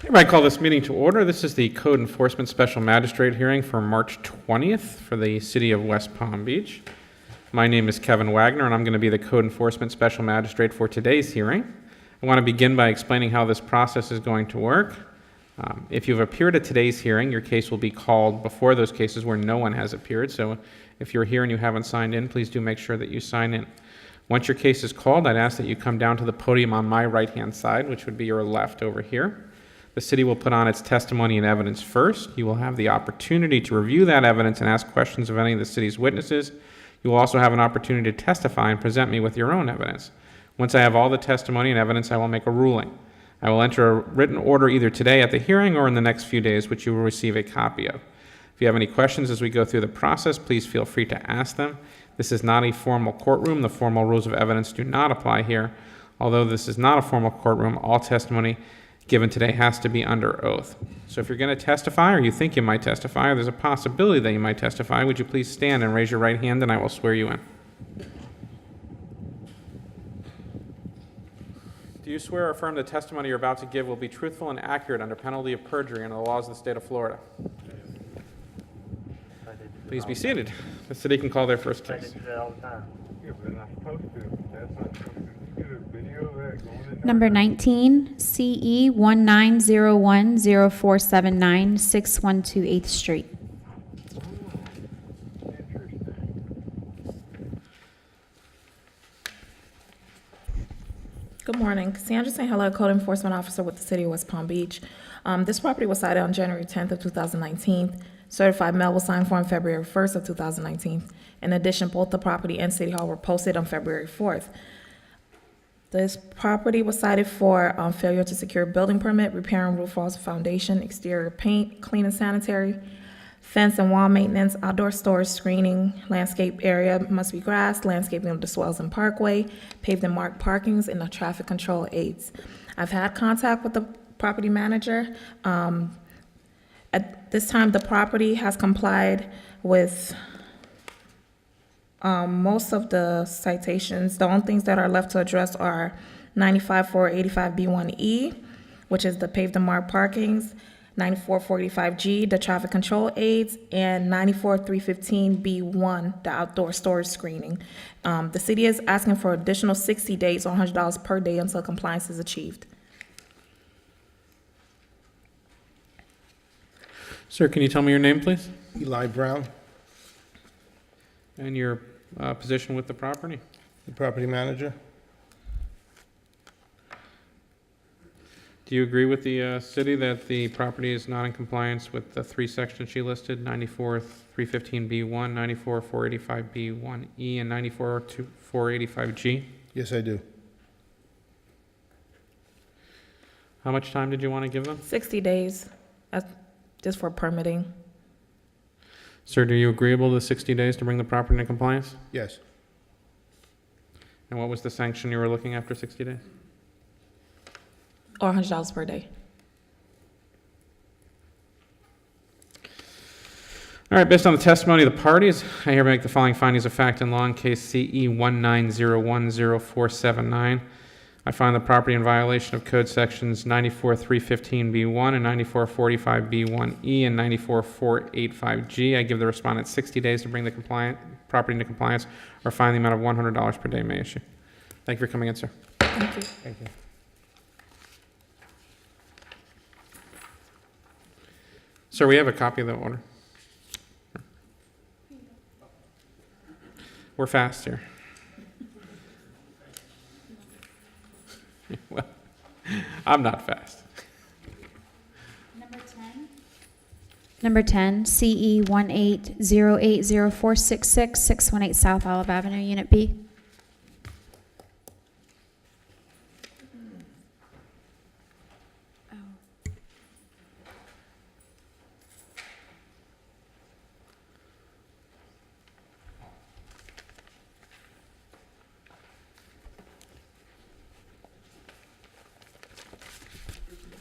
Hereby call this meeting to order. This is the Code Enforcement Special Magistrate hearing for March 20th for the City of West Palm Beach. My name is Kevin Wagner, and I'm going to be the Code Enforcement Special Magistrate for today's hearing. I want to begin by explaining how this process is going to work. If you've appeared at today's hearing, your case will be called before those cases where no one has appeared. So if you're here and you haven't signed in, please do make sure that you sign in. Once your case is called, I'd ask that you come down to the podium on my right-hand side, which would be your left over here. The city will put on its testimony and evidence first. You will have the opportunity to review that evidence and ask questions of any of the city's witnesses. You will also have an opportunity to testify and present me with your own evidence. Once I have all the testimony and evidence, I will make a ruling. I will enter a written order either today at the hearing or in the next few days, which you will receive a copy of. If you have any questions as we go through the process, please feel free to ask them. This is not a formal courtroom. The formal rules of evidence do not apply here. Although this is not a formal courtroom, all testimony given today has to be under oath. So if you're going to testify, or you think you might testify, or there's a possibility that you might testify, would you please stand and raise your right hand and I will swear you in. Do you swear or affirm the testimony you're about to give will be truthful and accurate under penalty of perjury under the laws of the state of Florida? Please be seated. The city can call their first case. Number 19, CE 19010479, 6128th Street. Good morning. Cassandra St. Helena, Code Enforcement Officer with the City of West Palm Beach. This property was cited on January 10th of 2019. Certified mail was signed for on February 1st of 2019. In addition, both the property and City Hall were posted on February 4th. This property was cited for failure to secure building permit, repairing roof walls, foundation, exterior paint, clean and sanitary, fence and wall maintenance, outdoor storage screening, landscape area must be grassed, landscaping of the swells and parkway, paved and marked parkings, and the traffic control aids. I've had contact with the property manager. At this time, the property has complied with most of the citations. The only things that are left to address are 95-485B1E, which is the paved and marked parkings, 94-485G, the traffic control aids, and 94-315B1, the outdoor storage screening. The city is asking for additional 60 days or $100 per day until compliance is achieved. Sir, can you tell me your name, please? Eli Brown, And your position with the property? the property manager. Do you agree with the city that the property is not in compliance with the three sections she listed, 94-315B1, 94-485B1E, and 94-485G? Yes, I do. How much time did you want to give them? 60 days, just for permitting. Sir, do you agreeable to 60 days to bring the property into compliance? Yes. And what was the sanction you were looking after 60 days? Or $100 per day. All right, based on the testimony of the parties, I hereby make the following findings of fact in law in case CE 19010479. I find the property in violation of code sections 94-315B1 and 94-485B1E and 94-485G. I give the respondent 60 days to bring the property into compliance or fine the amount of $100 per day may issue. Thank you for coming in, sir. Thank you. Thank you. Sir, we have a copy of the order. We're fast here. Well, I'm not fast. Number 10, CE 18080466, 618 South Olive Avenue, Unit B.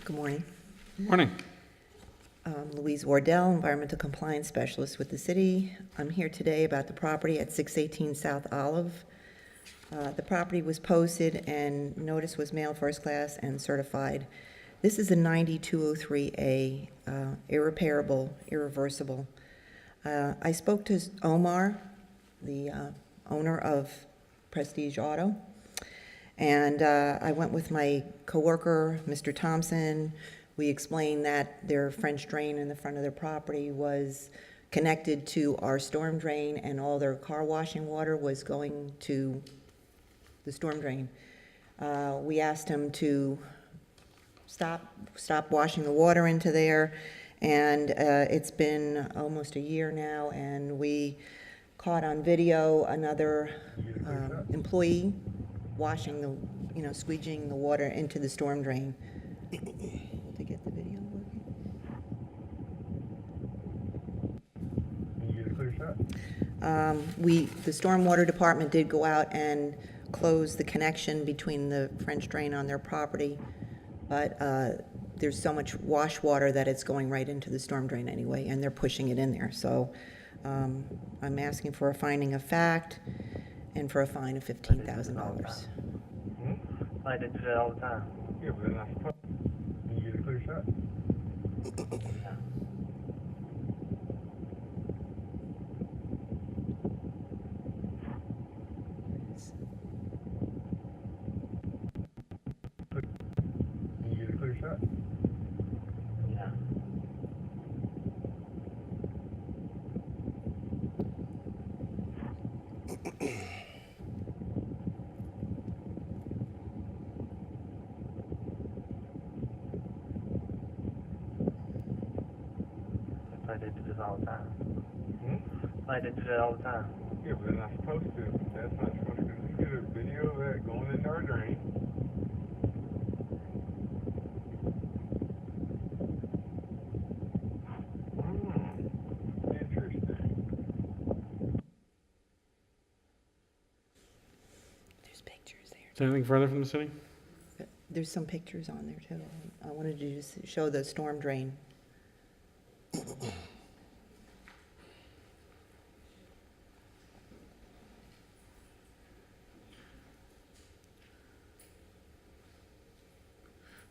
Good morning. Morning. Louise Wardell, Environmental Compliance Specialist with the city. I'm here today about the property at 618 South Olive. The property was posted and notice was mailed first class and certified This is a 9203A, irreversible. I spoke to Omar, the owner of Prestige Auto, and I went with my coworker, Mr. Thompson. We explained that their French drain in the front of their property was connected to our storm drain, and all their car washing water was going to the storm drain. We asked him to stop washing the water into there, and it's been almost a year now, and we caught on video another employee washing the, squeegeeing the water into the storm drain. Able to get the video working? Can you get a clear shot? The stormwater department did go out and close the connection between the French drain on their property, but there's so much wash water that it's going right into the storm drain anyway, and they're pushing it in there. So I'm asking for a finding of fact and for a fine of $15,000. Like they do that all the time. Yeah, but they're not supposed to. Can you get a clear shot? Can you get a clear shot? Yeah. Like they do this all the time. Like they do that all the time. Yeah, but they're not supposed to. That's not supposed to. Just get a video of that going into our drain. Interesting. There's pictures there. Is there anything further from the city? There's some pictures on there too. I wanted to just show the storm drain.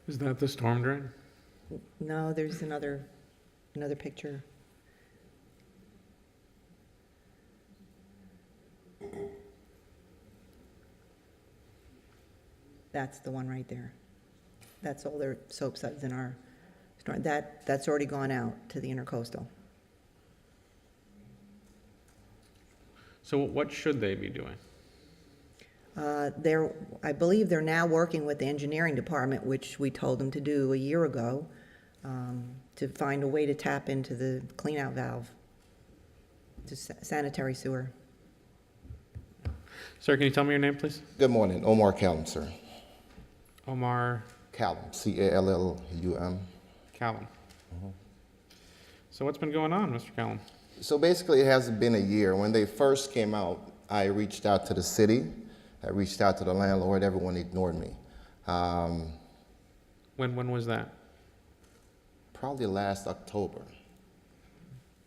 Is that the storm drain? No, there's another picture. That's the one right there. That's all their soap suds in our storm. That's already gone out to the intercoastal. So what should they be doing? I believe they're now working with the engineering department, which we told them to do a year ago, to find a way to tap into the cleanout valve to sanitary sewer. Sir, can you tell me your name, please? Good morning, Omar Callum, sir. Omar Callum, Callum. Callum. So what's been going on, Mr. Callum? So basically, it hasn't been a year. When they first came out, I reached out to the city. I reached out to the landlord. Everyone ignored me. When was that? Probably last October.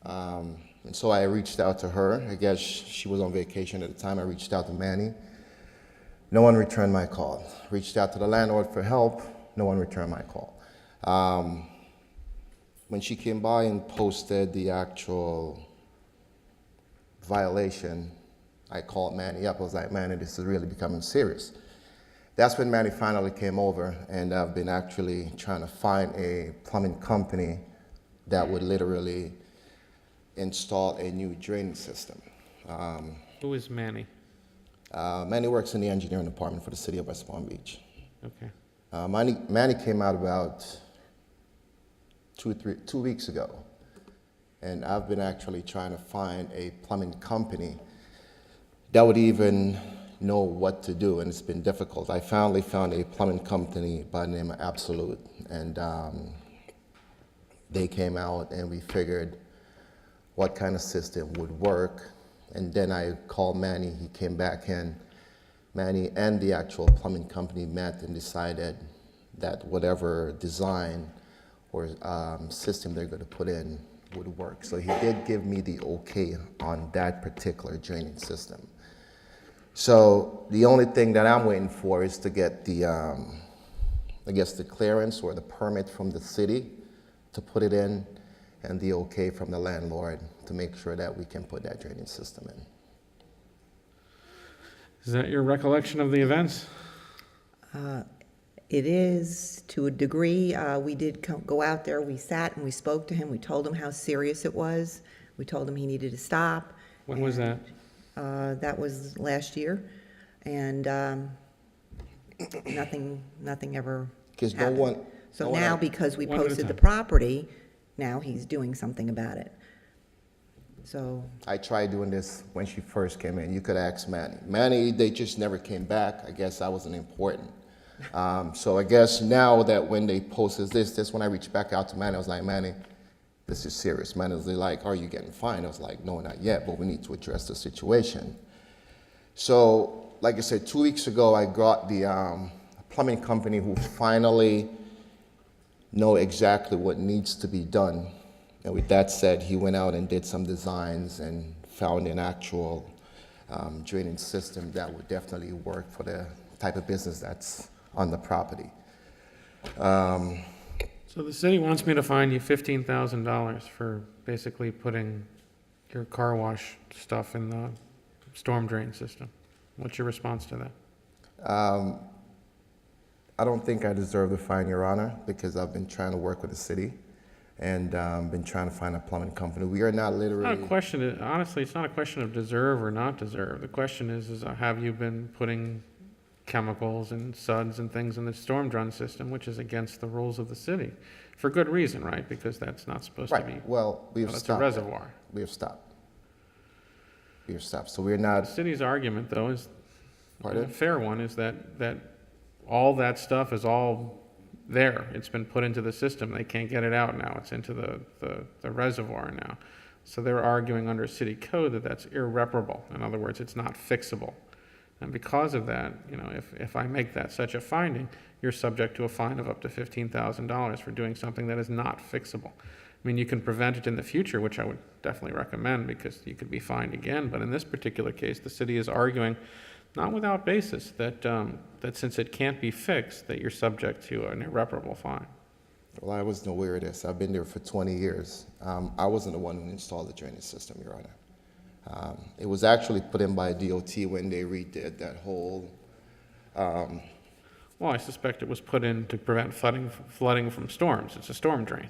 And so I reached out to her. I guess she was on vacation at the time. I reached out to Manny. No one returned my call. Reached out to the landlord for help. No one returned my call. When she came by and posted the actual violation, I called Manny up. I was like, Manny, this is really becoming serious. That's when Manny finally came over, and I've been actually trying to find a plumbing company that would literally install a new drainage system. Who is Manny? Manny works in the engineering department for the city of West Palm Beach. Okay. Manny came out about 2 weeks ago, and I've been actually trying to find a plumbing company that would even know what to do, and it's been difficult. I finally found a plumbing company by the name of Absolute, and they came out and we figured what kind of system would work. And then I called Manny, he came back in. Manny and the actual plumbing company met and decided that whatever design or system they're going to put in would work. So he did give me the okay on that particular drainage system. So the only thing that I'm waiting for is to get the I guess, the clearance or the permit from the city to put it in, and the okay from the landlord to make sure that we can put that drainage system in. Is that your recollection of the events? It is, to a degree. We did go out there, we sat and we spoke to him, we told him how serious it was, we told him he needed to stop. When was that? That was last year, and nothing ever Because no happened. one. So no one now, had- because we One at a posted the time. property, now he's doing something about it. So, I tried doing this when she first came in. You could ask Manny. Manny, they just never came back. I guess I wasn't important. So I guess now that when they posted this when I reached back out to Manny, I was like, Manny, this is serious. Manny was like, are you getting fined? I was like, no, not yet, but we need to address the situation. So, like I said, 2 weeks ago, I got the plumbing company who finally know exactly what needs to be done. And with that said, he went out and did some designs and found an actual drainage system that would definitely work for the type of business that's on the property. So the city wants me to fine you $15,000 for basically putting your car wash stuff in the storm drain system. What's your response to that? I don't think I deserve the fine, Your Honor, because I've been trying to work with the city and been trying to find a plumbing company. We are not It's literally. not a question, honestly, it's not a question of deserve or not deserve. The question is have you been putting chemicals and suds and things in the storm drain system, which is against the rules of the city, for good reason, right? Because that's not supposed to be. Right. Well, we've That's a stopped. reservoir. We have stopped. We have stopped. So we're The not. city's argument, though, is, Pardon? a fair one, is that all that stuff is all there. It's been put into the system. They can't get it out now. It's into the reservoir now. So they're arguing under city code that that's irreparable. In other words, it's not fixable. And because of that, if I make that such a finding, you're subject to a fine of up to $15,000 for doing something that is not fixable. I mean, you can prevent it in the future, which I would definitely recommend because you could be fined again. But in this particular case, the city is arguing, not without basis, that since it can't be fixed, that you're subject to an irreparable fine. Well, I wasn't aware of this. I've been there for 20 years. I wasn't the one who installed the drainage system, Your Honor. It was actually put in by DOT when they redid that whole. Well, I suspect it was put in to prevent flooding from storms. It's a storm drain.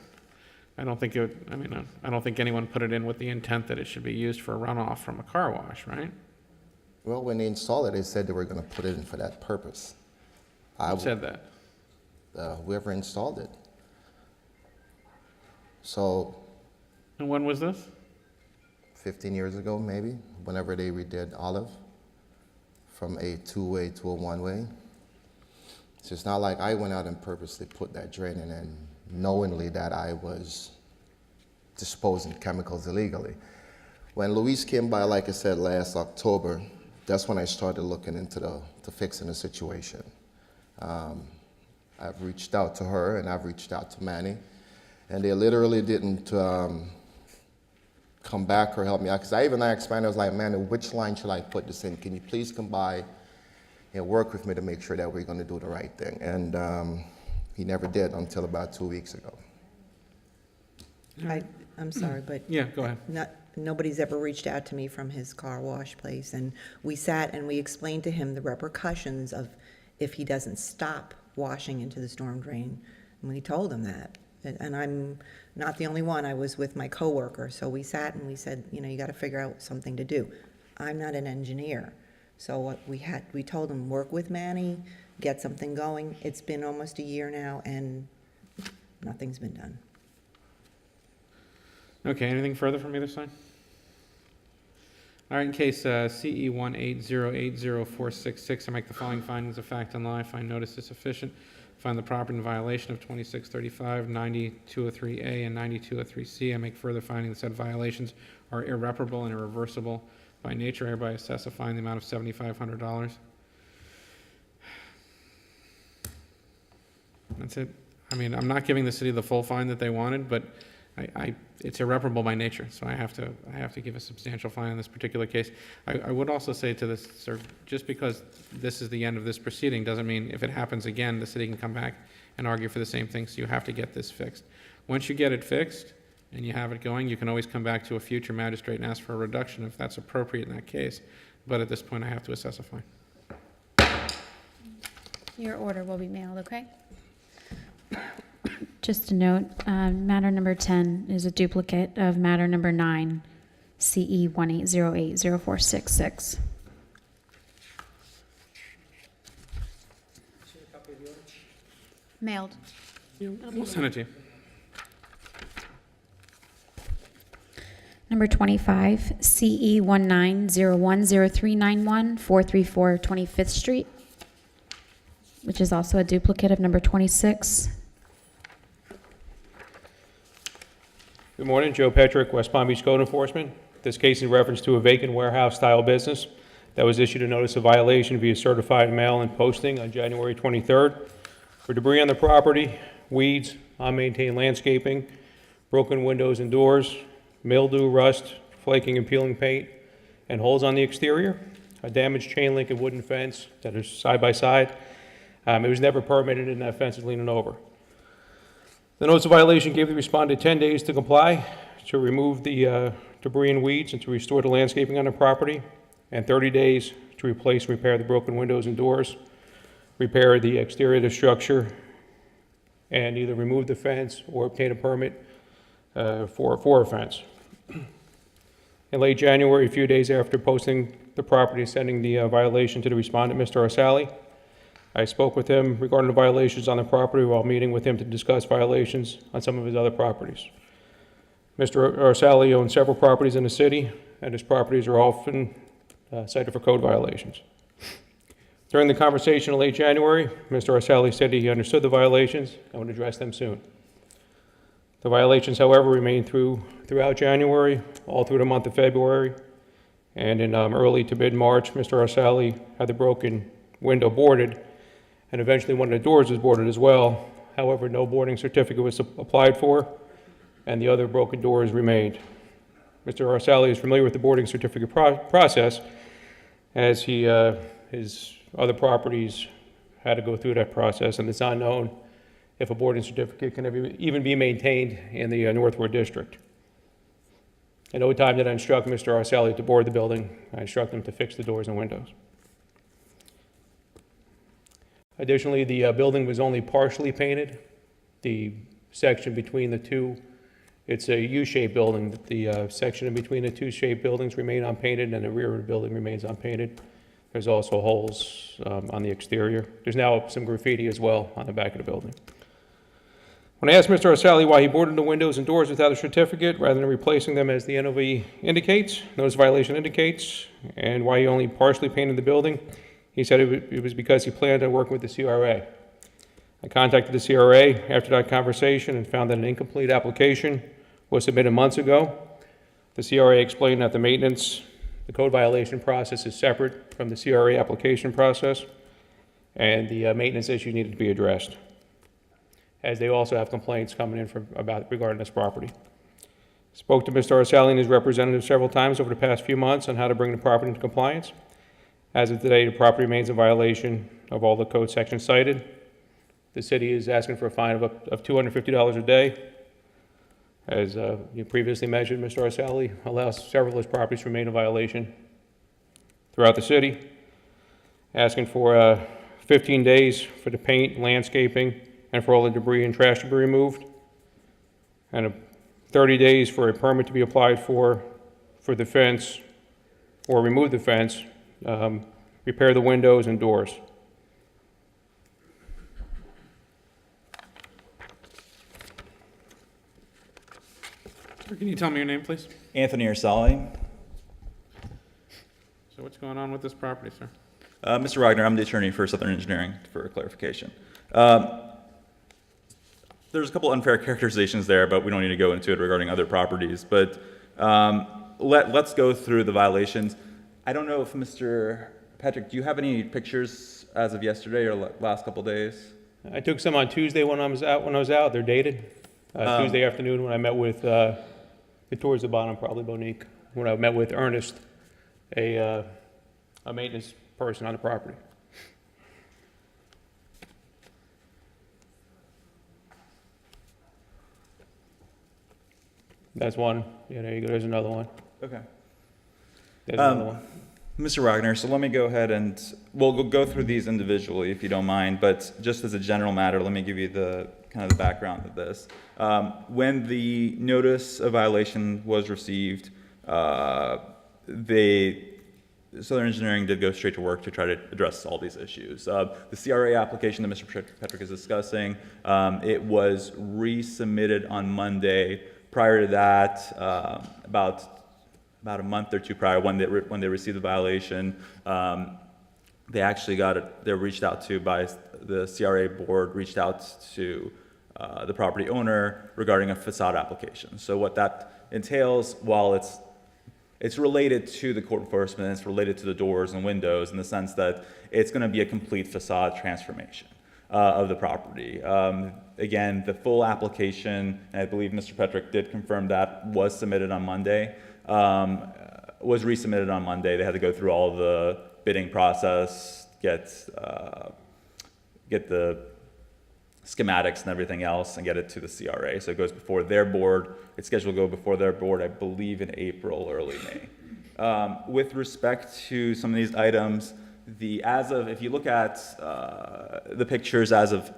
I don't think I don't think anyone put it in with the intent that it should be used for runoff from a car wash, right? Well, when they installed it, they said they were going to put it in for that purpose. Who said that? Whoever installed it. So, And when was this? 15 years ago, maybe, whenever they redid Olive from a two-way to a one-way. So it's not like I went out and purposely put that drain in and knowingly that I was disposing chemicals illegally. When Louise came by, like I said, last October, that's when I started looking into to fixing the situation. I've reached out to her and I've reached out to Manny, and they literally didn't come back or help me out. Because I even asked Manny, I was like, Manny, which line should I put this in? Can you please come by and work with me to make sure that we're going to do the right thing? And he never did until about 2 weeks ago. I'm sorry, but Yeah, go ahead. nobody's ever reached out to me from his car wash place, and we sat and we explained to him the repercussions of if he doesn't stop washing into the storm drain, and we told him that. And I'm not the only one. I was with my coworker, so we sat and we said, you got to figure out something to do. I'm not an engineer, so what we told him, work with Manny, get something going. It's been almost a year now, and nothing's been done. Okay, anything further from either side? All right, in case CE 180804666, I make the following findings of fact and law. I find notice is sufficient. Find the property in violation of 2635, 9203A, and 9203C. I make further findings that said violations are irreparable and irreversible by nature. I hereby assess a fine in the amount of $7,500. That's it. I mean, I'm not giving the city the full fine that they wanted, but it's irreparable by nature, so I have to give a substantial fine in this particular case. I would also say to this, sir, just because this is the end of this proceeding doesn't mean if it happens again, the city can come back and argue for the same thing, so you have to get this fixed. Once you get it fixed and you have it going, you can always come back to a future magistrate and ask for a reduction if that's appropriate in that case. But at this point, I have to assess a fine. Your order will be mailed, okay? Just a note, matter number 10 is a duplicate of matter number 9, CE 18080466. Mailed. We'll send it to you. Number 25, CE 19010391, 434 25th Street, which is also a duplicate of number 26. Good morning, Joe Petrick, West Palm Beach Code Enforcement. This case is in reference to a vacant warehouse-style business that was issued a notice of violation via certified mail and posting on January 23rd for debris on the property, weeds, unmaintained landscaping, broken windows and doors, mildew, rust, flaking and peeling paint, and holes on the exterior, a damaged chain link and wooden fence that is side by side. It was never permitted and that fence is leaning over. The notice of violation gave the respondent 10 days to comply, to remove the debris and weeds and to restore the landscaping on the property, and 30 days to replace and repair the broken windows and doors, repair the exterior of the structure, and either remove the fence or obtain a permit for a fence. In late January, a few days after posting the property and sending the violation to the respondent, Mr. Arsali, I spoke with him regarding the violations on the property while meeting with him to discuss violations on some of his other properties. Mr. Arsali owns several properties in the city, and his properties are often cited for code violations. During the conversation in late January, Mr. Arsali said he understood the violations and would address them soon. The violations, however, remained throughout January, all through the month of February, and in early to mid-March, Mr. Arsali had the broken window boarded, and eventually one of the doors was boarded as well. However, no boarding certificate was applied for, and the other broken doors remained. Mr. Arsali is familiar with the boarding certificate process, as his other properties had to go through that process, and it's unknown if a boarding certificate can even be maintained in the Northwood District. At no time did I instruct Mr. Arsali to board the building. I instructed him to fix the doors and windows. Additionally, the building was only partially painted. The section between the two, it's a U-shaped building. The section in between the two shaped buildings remain unpainted, and the rear of the building remains unpainted. There's also holes on the exterior. There's now some graffiti as well on the back of the building. When I asked Mr. Arsali why he boarded the windows and doors without a certificate rather than replacing them as the NOV indicates, notice violation indicates, and why he only partially painted the building, he said it was because he planned on working with the CRA. I contacted the CRA after that conversation and found that an incomplete application was submitted months ago. The CRA explained that the code violation process is separate from the CRA application process, and the maintenance issue needed to be addressed, as they also have complaints coming in regarding this property. Spoke to Mr. Arsali and his representative several times over the past few months on how to bring the property into compliance. As of today, the property remains in violation of all the code sections cited. The city is asking for a fine of $250 a day. As you previously mentioned, Mr. Arsali allows several of his properties to remain in violation throughout the city, asking for 15 days for the paint, landscaping, and for all the debris and trash to be removed, and 30 days for a permit to be applied for the fence, or remove the fence, repair the windows and doors. Sir, can you tell me your name, please? Anthony Arsali. So what's going on with this property, sir? Mr. Wagner, I'm the attorney for Southern Engineering for clarification. There's a couple unfair characterizations there, but we don't need to go into it regarding other properties. But let's go through the violations. I don't know if Mr. Patrick, do you have any pictures as of yesterday or last couple days? I took some on Tuesday when I was out. They're dated. Tuesday afternoon when I met with, towards the bottom, probably Monique, when I met with Ernest, a maintenance person on the property. That's one. Yeah, there you go. There's another one. Okay. There's another one. Mr. Wagner, so let me go ahead and, we'll go through these individually if you don't mind, but just as a general matter, let me give you the kind of the background of this. When the notice of violation was received, Southern Engineering did go straight to work to try to address all these issues. The CRA application that Mr. Petrick is discussing, it was resubmitted on Monday. Prior to that, about a month or two prior, when they received the violation, they actually got it. They were reached out to by the CRA board, reached out to the property owner regarding a facade application. So what that entails, while it's related to the code enforcement, it's related to the doors and windows in the sense that it's going to be a complete facade transformation of the property. Again, the full application, and I believe Mr. Petrick did confirm that, was submitted on Monday, was resubmitted on Monday. They had to go through all the bidding process, get the schematics and everything else, and get it to the CRA. So it goes before their board. It's scheduled to go before their board, I believe, in April, early May. With respect to some of these items, if you look at the pictures as of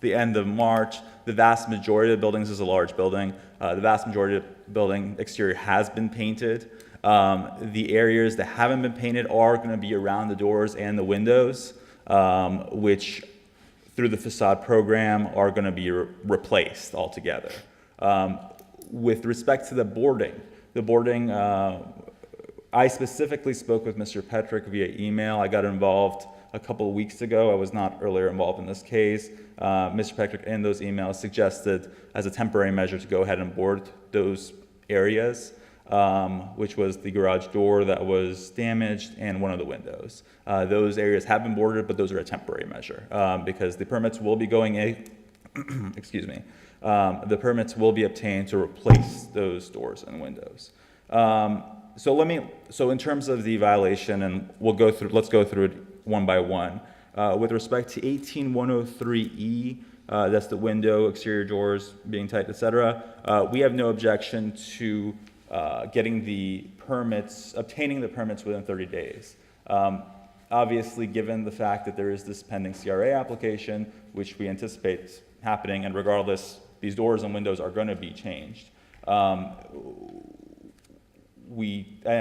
the end of March, the vast majority of the buildings is a large building. The vast majority of the building exterior has been painted. The areas that haven't been painted are going to be around the doors and the windows, which through the facade program are going to be replaced altogether. With respect to the boarding, I specifically spoke with Mr. Petrick via email. I got involved a couple of weeks ago. I was not earlier involved in this case. Mr. Petrick in those emails suggested as a temporary measure to go ahead and board those areas, which was the garage door that was damaged and one of the windows. Those areas have been boarded, but those are a temporary measure because the permits will be excuse me, the permits will be obtained to replace those doors and windows. So in terms of the violation, and let's go through it one by one. With respect to 18103E, that's the window, exterior doors being tight, etc. We have no objection to obtaining the permits within 30 days. Obviously, given the fact that there is this pending CRA application, which we anticipate happening, and regardless, these doors and windows are going to be changed. I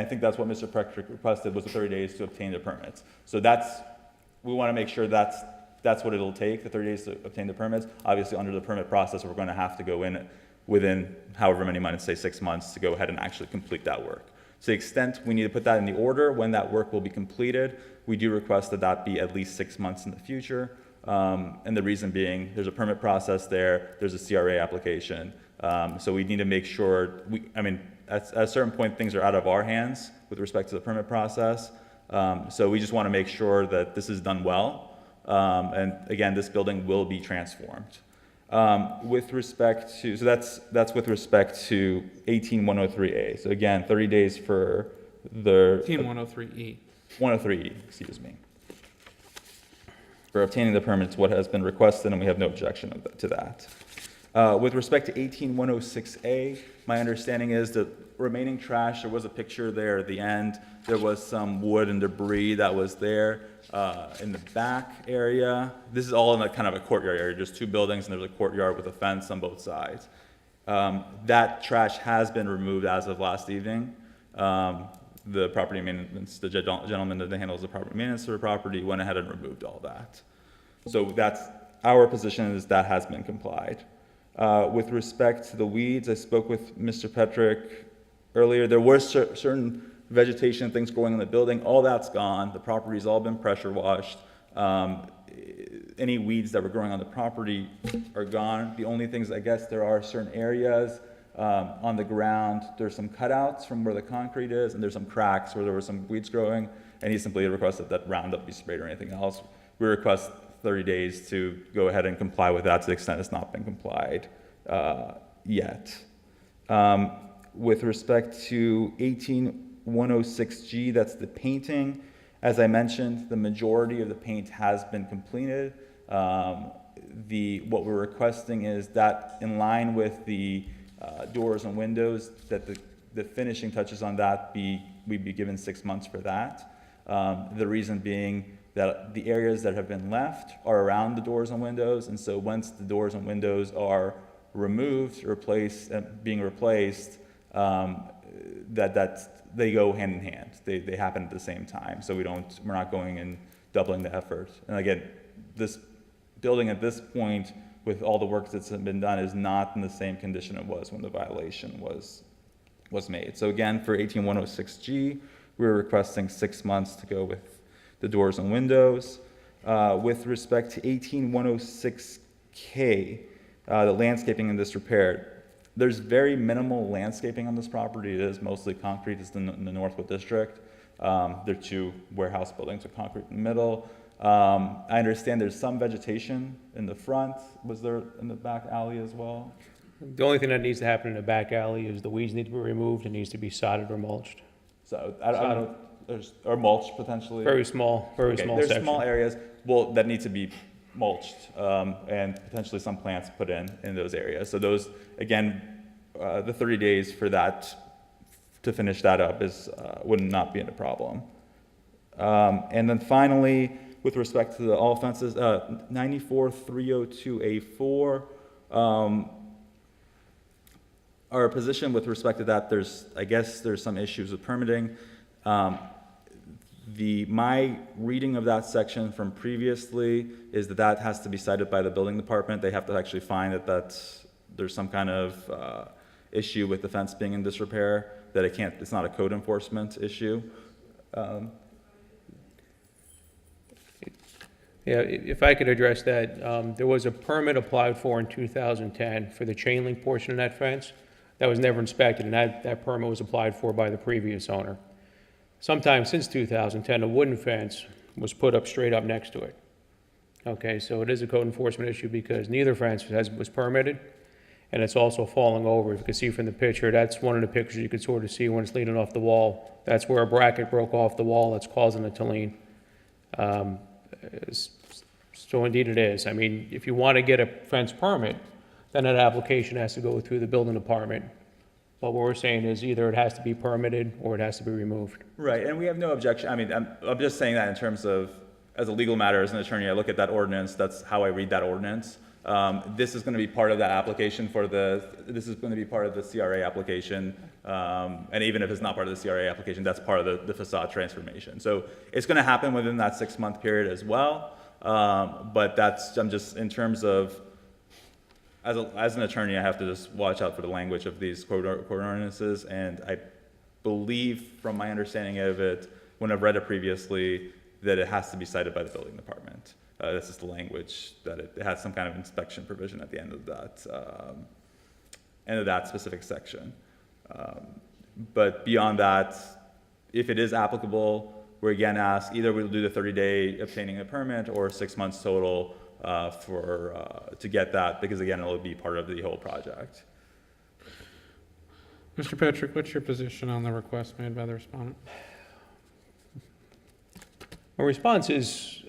think that's what Mr. Petrick requested, was the 30 days to obtain the permits. So we want to make sure that's what it'll take, the 30 days to obtain the permits. Obviously, under the permit process, we're going to have to go in within however many months, say 6 months, to go ahead and actually complete that work. To the extent we need to put that in the order when that work will be completed, we do request that be at least 6 months in the future. And the reason being, there's a permit process there's a CRA application. So we need to make sure, at a certain point, things are out of our hands with respect to the permit process. So we just want to make sure that this is done well. And again, this building will be transformed. With respect to, so that's with respect to 18103A. So again, 30 days for the 18103E. 103E, excuse me. For obtaining the permits, what has been requested, and we have no objection to that. With respect to 18106A, my understanding is that remaining trash, there was a picture there at the end. There was some wood and debris that was there in the back area. This is all in a kind of a courtyard area. There's two buildings and there's a courtyard with a fence on both sides. That trash has been removed as of last evening. The property maintenance, the gentleman that handles the property maintenance of the property went ahead and removed all that. So that's our position, is that has been complied. With respect to the weeds, I spoke with Mr. Petrick earlier. There were certain vegetation and things growing in the building. All that's gone. The property's all been pressure washed. Any weeds that were growing on the property are gone. The only things, I guess, there are certain areas on the ground. There's some cutouts from where the concrete is, and there's some cracks where there were some weeds growing, and he simply requested that Roundup be sprayed or anything else. We request 30 days to go ahead and comply with that to the extent it's not been complied yet. With respect to 18106G, that's the painting. As I mentioned, the majority of the paint has been completed. What we're requesting is that in line with the doors and windows, that the finishing touches on that we'd be given 6 months for that. The reason being that the areas that have been left are around the doors and windows, and so once the doors and windows are removed, replaced, being replaced, they go hand in hand. They happen at the same time, so we're not going and doubling the effort. And again, this building at this point, with all the work that's been done, is not in the same condition it was when the violation was made. So again, for 18106G, we're requesting 6 months to go with the doors and windows. With respect to 18106K, the landscaping and disrepair, there's very minimal landscaping on this property. It is mostly concrete. It's in the Northwood District. There are 2 warehouse buildings with concrete in the middle. I understand there's some vegetation in the front. Was there in the back alley as well? The only thing that needs to happen in the back alley is the weeds need to be removed. It needs to be sodded or mulched. So I don't know. Or mulch potentially. Very small Okay, section. there's small areas, that need to be mulched, and potentially some plants put in those areas. So those, again, the 30 days for that, to finish that up would not be a problem. And then finally, with respect to all offenses, 94302A4, our position with respect to that, I guess there's some issues with permitting. My reading of that section from previously is that has to be cited by the building department. They have to actually find that there's some kind of issue with the fence being in disrepair, that it's not a code enforcement issue. Yeah, if I could address that, there was a permit applied for in 2010 for the chain link portion of that fence. That was never inspected, and that permit was applied for by the previous owner. Sometime since 2010, a wooden fence was put up straight up next to it. Okay, so it is a code enforcement issue because neither fence was permitted, and it's also falling over. If you can see from the picture, that's one of the pictures you can sort of see when it's leaning off the wall. That's where a bracket broke off the wall that's causing it to lean. So indeed it is. I mean, if you want to get a fence permit, then that application has to go through the building department. But what we're saying is either it has to be permitted or it has to be removed. Right, and we have no objection. I mean, I'm just saying that in terms of, as a legal matter, as an attorney, I look at that ordinance. That's how I read that ordinance. This is going to be part of that application this is going to be part of the CRA application. And even if it's not part of the CRA application, that's part of the facade transformation. So it's going to happen within that 6-month period as well. But I'm just, in terms of, as an attorney, I have to just watch out for the language of these code ordinances, and I believe, from my understanding of it, when I've read it previously, that it has to be cited by the building department. This is the language, that it has some kind of inspection provision at the end of that specific section. But beyond that, if it is applicable, we again ask either we'll do the 30-day obtaining a permit or 6 months total to get that, because again, it'll be part of the whole project. Mr. Patrick, what's your position on the request made by the respondent? My response is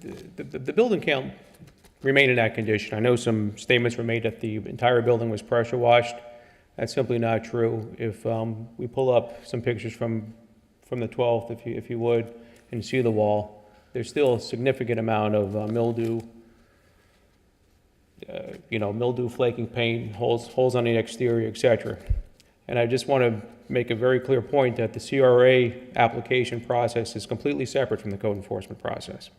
the building can't remain in that condition. I know some statements were made that the entire building was pressure washed. That's simply not true. If we pull up some pictures from the 12th, if you would, and see the wall, there's still a significant amount of mildew, mildew, flaking paint, holes on the exterior, etc. And I just want to make a very clear point that the CRA application process is completely separate from the code enforcement process.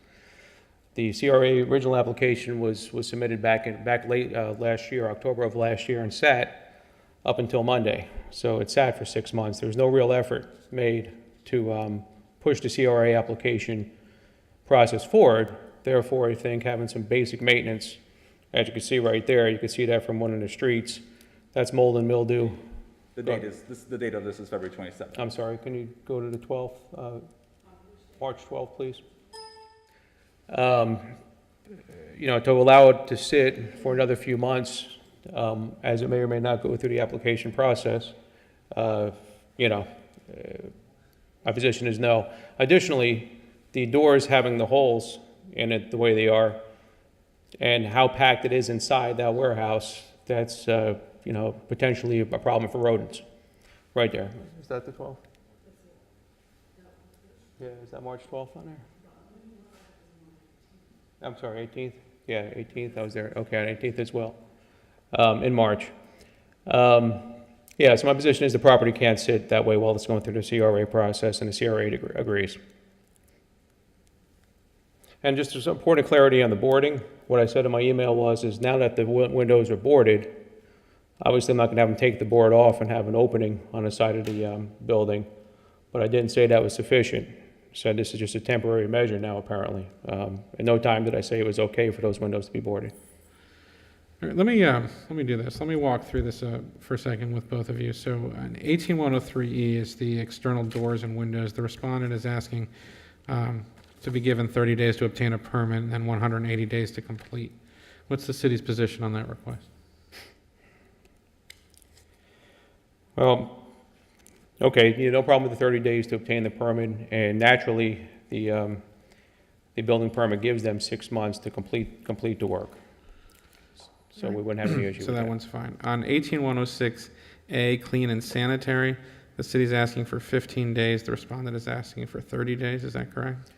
The CRA original application was submitted back late last year, October of last year, and sat up until Monday. So it sat for 6 months. There was no real effort made to push the CRA application process forward. Therefore, I think having some basic maintenance, as you can see right there, you can see that from one of the streets, that's mold and mildew. The date of this is February 27th. I'm sorry, can you go to the 12th, March 12th, please? To allow it to sit for another few months, as it may or may not go through the application process, my position is no. Additionally, the doors having the holes in it the way they are, and how packed it is inside that warehouse, that's you know, potentially a problem for rodents. Right there. Is that the 12th? Yeah, is that March 12th on there? I'm sorry, 18th? Yeah, 18th, I was there. Okay, on 18th as well, in March. Yeah, so my position is the property can't sit that way while it's going through the CRA process, and the CRA agrees. And just as important clarity on the boarding, what I said in my email was, is now that the windows are boarded, obviously I'm not gonna have them take the board off and have an opening on the side of the building, but I didn't say that was sufficient. Said this is just a temporary measure now, apparently. At no time did I say it was okay for those windows to be boarded. All right, let me do this. Let me walk through this for a second with both of you. So, an 18103E is the external doors and windows. The respondent is asking to be given 30 days to obtain a permit and then 180 days to complete. What's the city's position on that request? Well, okay, no problem with the 30 days to obtain the permit, and naturally, the building permit gives them 6 months to complete the work. So we wouldn't have any issue with So that one's fine. On 18106A, clean and sanitary, the city's asking for 15 days. The respondent is asking for 30 days. Is that correct?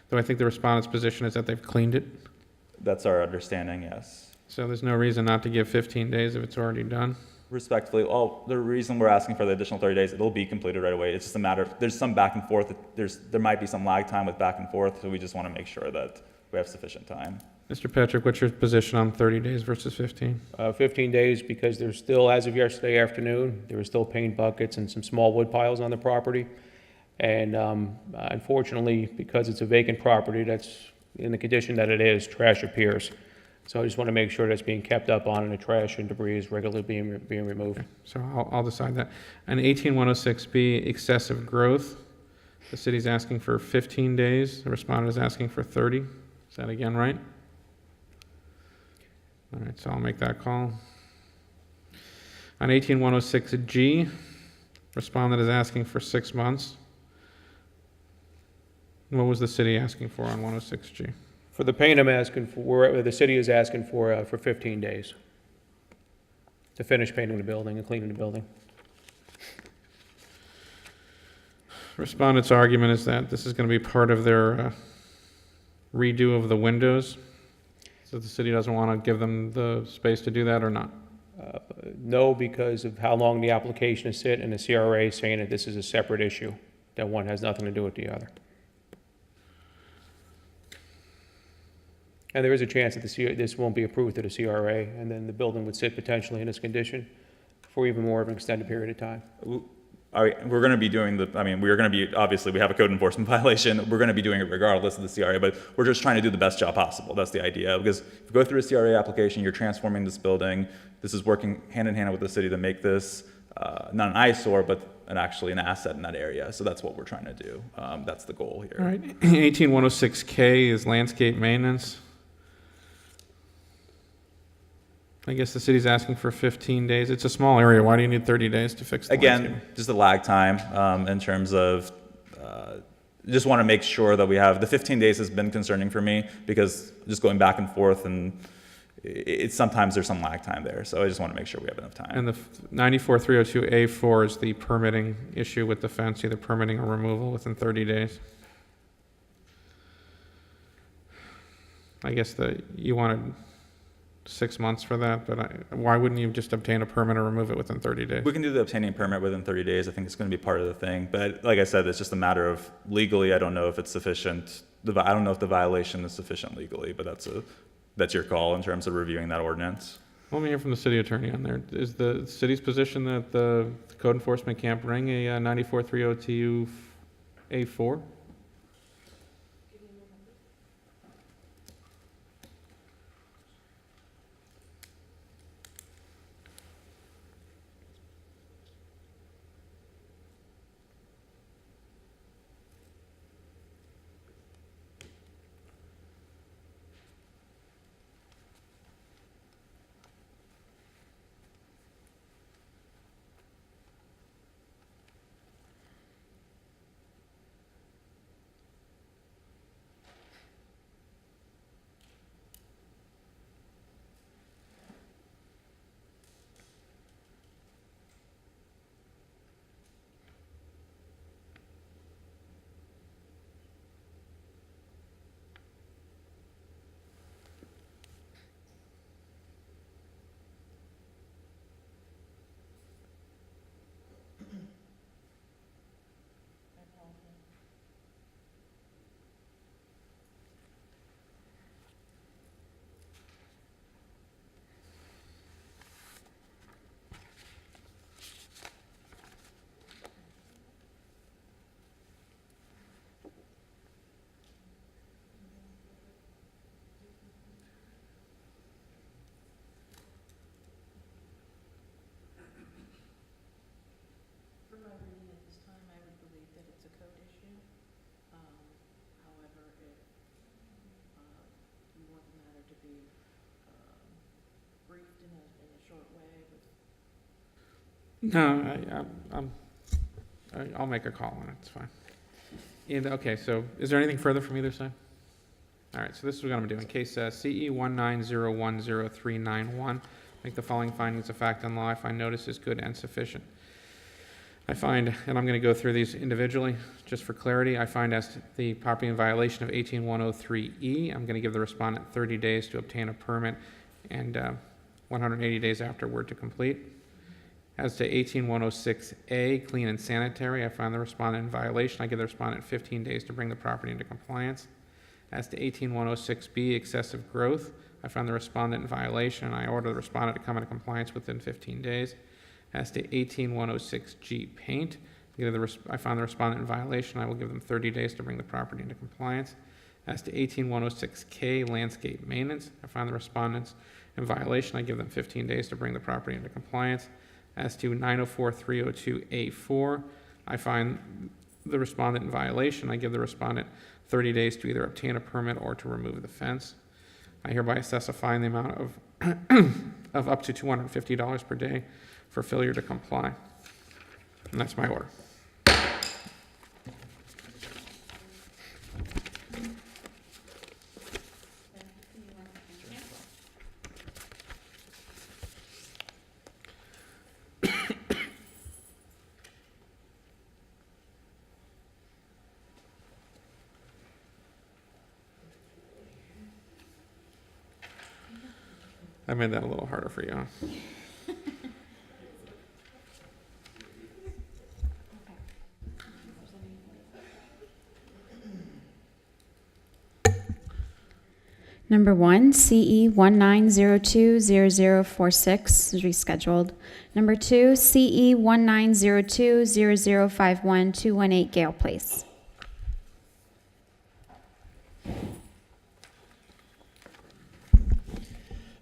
Though I think the respondent's position is that they've cleaned it. That's our understanding, yes. So there's no reason not to give 15 days if it's already done. Respectfully, the reason we're asking for the additional 30 days, it'll be completed right away. It's just a matter of, there's some back and forth. There might be some lag time with back and forth, so we just want to make sure that we have sufficient time. Mr. Patrick, what's your position on 30 days versus 15? 15 days because there's still, as of yesterday afternoon, there were still paint buckets and some small wood piles on the property. And unfortunately, because it's a vacant property, that's in the condition that it is, trash appears. So I just want to make sure that's being kept up on and the trash and debris is regularly being removed. Okay, so I'll decide that. On 18106B, excessive growth, the city's asking for 15 days. The respondent is asking for 30. Is that again right? All right, so I'll make that call. On 18106G, respondent is asking for 6 months. What was the city asking for on 106G? For the paint, I'm asking for, the city is asking for 15 days to finish painting the building and cleaning the building. Respondent's argument is that this is going to be part of their redo of the windows. So the city doesn't want to give them the space to do that or not? No, because of how long the application is sit and the CRA is saying that this is a separate issue, that one has nothing to do with the other. And there is a chance that this won't be approved to the CRA, and then the building would sit potentially in this condition for even more of an extended period of time. We're going to be doing we're going to be, obviously we have a code enforcement violation. We're going to be doing it regardless of the CRA, but we're just trying to do the best job possible. That's the idea. Because if you go through a CRA application, you're transforming this building. This is working hand in hand with the city to make this not an eyesore, but actually an asset in that area. So that's what we're trying to do. That's the goal here. All right, 18106K is landscape maintenance. I guess the city's asking for 15 days. It's a small area. Why do you need 30 days to fix the landscape? Again, just a lag time in terms of, just want to make sure that we have, the 15 days has been concerning for me because just going back and forth and sometimes there's some lag time there. So I just want to make sure we have enough time. And the 94302A4 is the permitting issue with the fence, either permitting or removal within 30 days. I guess you wanted 6 months for that, but why wouldn't you just obtain a permit or remove it within 30 days? We can do the obtaining a permit within 30 days. I think it's going to be part of the thing. But like I said, it's just a matter of legally, I don't know if it's sufficient. I don't know if the violation is sufficient legally, but that's your call in terms of reviewing that ordinance. Let me hear from the city attorney on there. Is the city's position that the code enforcement can't bring a 9430 A4? my reading at this time, I would believe that it's a code issue. However, if you want the matter to be briefed in a short way with No, I'll make a call on it, it's fine. And, okay, so is there anything further from either side? All right, so this is what I'm doing. Case CE 190100391, make the following findings of fact and law. I find notice is good and sufficient. I find, and I'm going to go through these individually, just for clarity, I find as the property in violation of 18103E, I'm going to give the respondent 30 days to obtain a permit and 180 days afterward to complete. As to 18106A, clean and sanitary, I find the respondent in violation. I give the respondent 15 days to bring the property into compliance. As to 18106B, excessive growth, I find the respondent in violation, and I order the respondent to come into compliance within 15 days. As to 18106G, paint, I find the respondent in violation. I will give them 30 days to bring the property into compliance. As to 18106K, landscape maintenance, I find the respondents in violation. I give them 15 days to bring the property into compliance. As to 904302A4, I find the respondent in violation. I give the respondent 30 days to either obtain a permit or to remove the fence. I hereby assess a fine in the amount of up to $250 per day for failure to comply. And that's my order. I made that a little harder for you, huh? Number 1, CE 19020046 is rescheduled. Number 2, CE 19020051 218 Gale Place.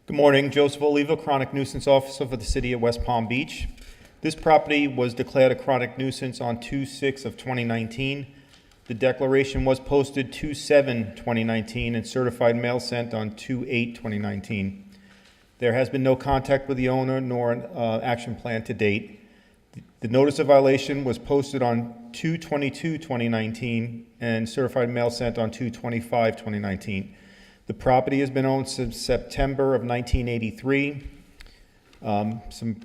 Good morning, Joseph Oliva, Chronic Nuisance Officer for the City of West Palm Beach. This property was declared a chronic nuisance on 2/6 of 2019. The declaration was posted 2/7/2019 and certified mail sent on 2/8/2019. There has been no contact with the owner nor an action plan to date. The notice of violation was posted on 2/22/2019 and certified mail sent on 2/25/2019. The property has been owned since September of 1983. Some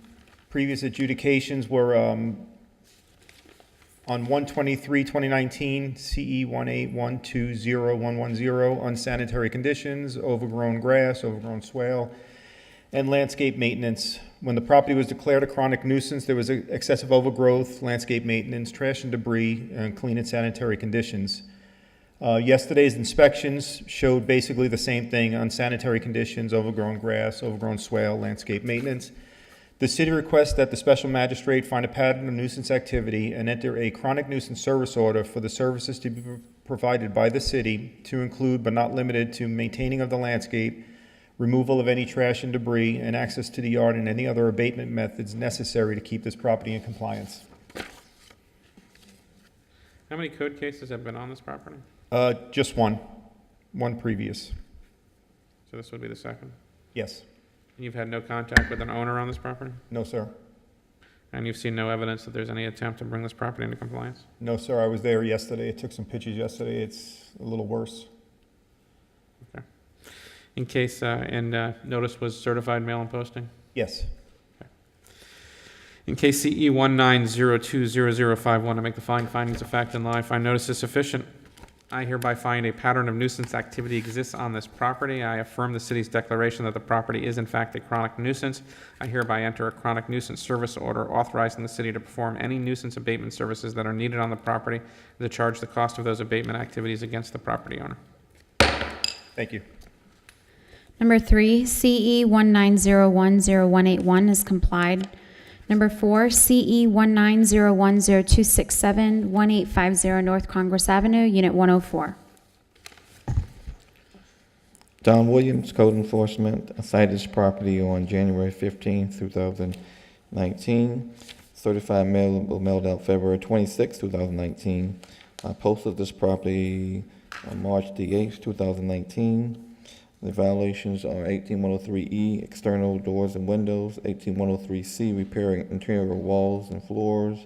previous adjudications were on 1/23/2019, CE 181201110, unsanitary conditions, overgrown grass, overgrown swale, and landscape maintenance. When the property was declared a chronic nuisance, there was excessive overgrowth, landscape maintenance, trash and debris, and clean and sanitary conditions. Yesterday's inspections showed basically the same thing: unsanitary conditions, overgrown grass, overgrown swale, landscape maintenance. The city requests that the special magistrate find a pattern of nuisance activity and enter a chronic nuisance service order for the services to be provided by the city, to include but not limited to maintaining of the landscape, removal of any trash and debris, and access to the yard and any other abatement methods necessary to keep this property in compliance. How many code cases have been on this property? Just one previous. So this would be the second? Yes. And you've had no contact with an owner on this property? No, sir. And you've seen no evidence that there's any attempt to bring this property into compliance? No, sir. I was there yesterday. I took some pictures yesterday. It's a little worse. Okay. In case, notice was certified mail and posting? Yes. In case CE 190200051, I make the following findings of fact and law. I find notice is sufficient. I hereby find a pattern of nuisance activity exists on this property. I affirm the city's declaration that the property is in fact a chronic nuisance. I hereby enter a chronic nuisance service order authorizing the city to perform any nuisance abatement services that are needed on the property, to charge the cost of those abatement activities against the property owner. Thank you. Number 3, CE 1901081 is complied. Number 4, CE 1901027 1850 North Congress Avenue, Unit 104. Don Williams, Code Enforcement, cited this property on January 15, 2019. Certified mail was mailed out February 26, 2019. I posted this property on March the 8th, 2019. The violations are 18103E, external doors and windows, 18103C, repairing interior walls and floors,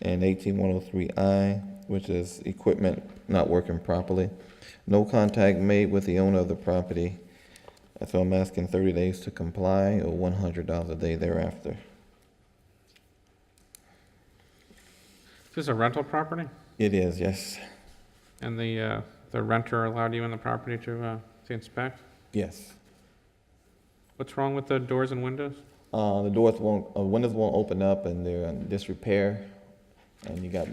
and 18103I, which is equipment not working properly. No contact made with the owner of the property. So I'm asking 30 days to comply or $100 a day thereafter. Is this a rental property? It is, yes. And the renter allowed you in the property to inspect? Yes. What's wrong with the doors and windows? The doors won't, windows won't open up and they're in disrepair. And you got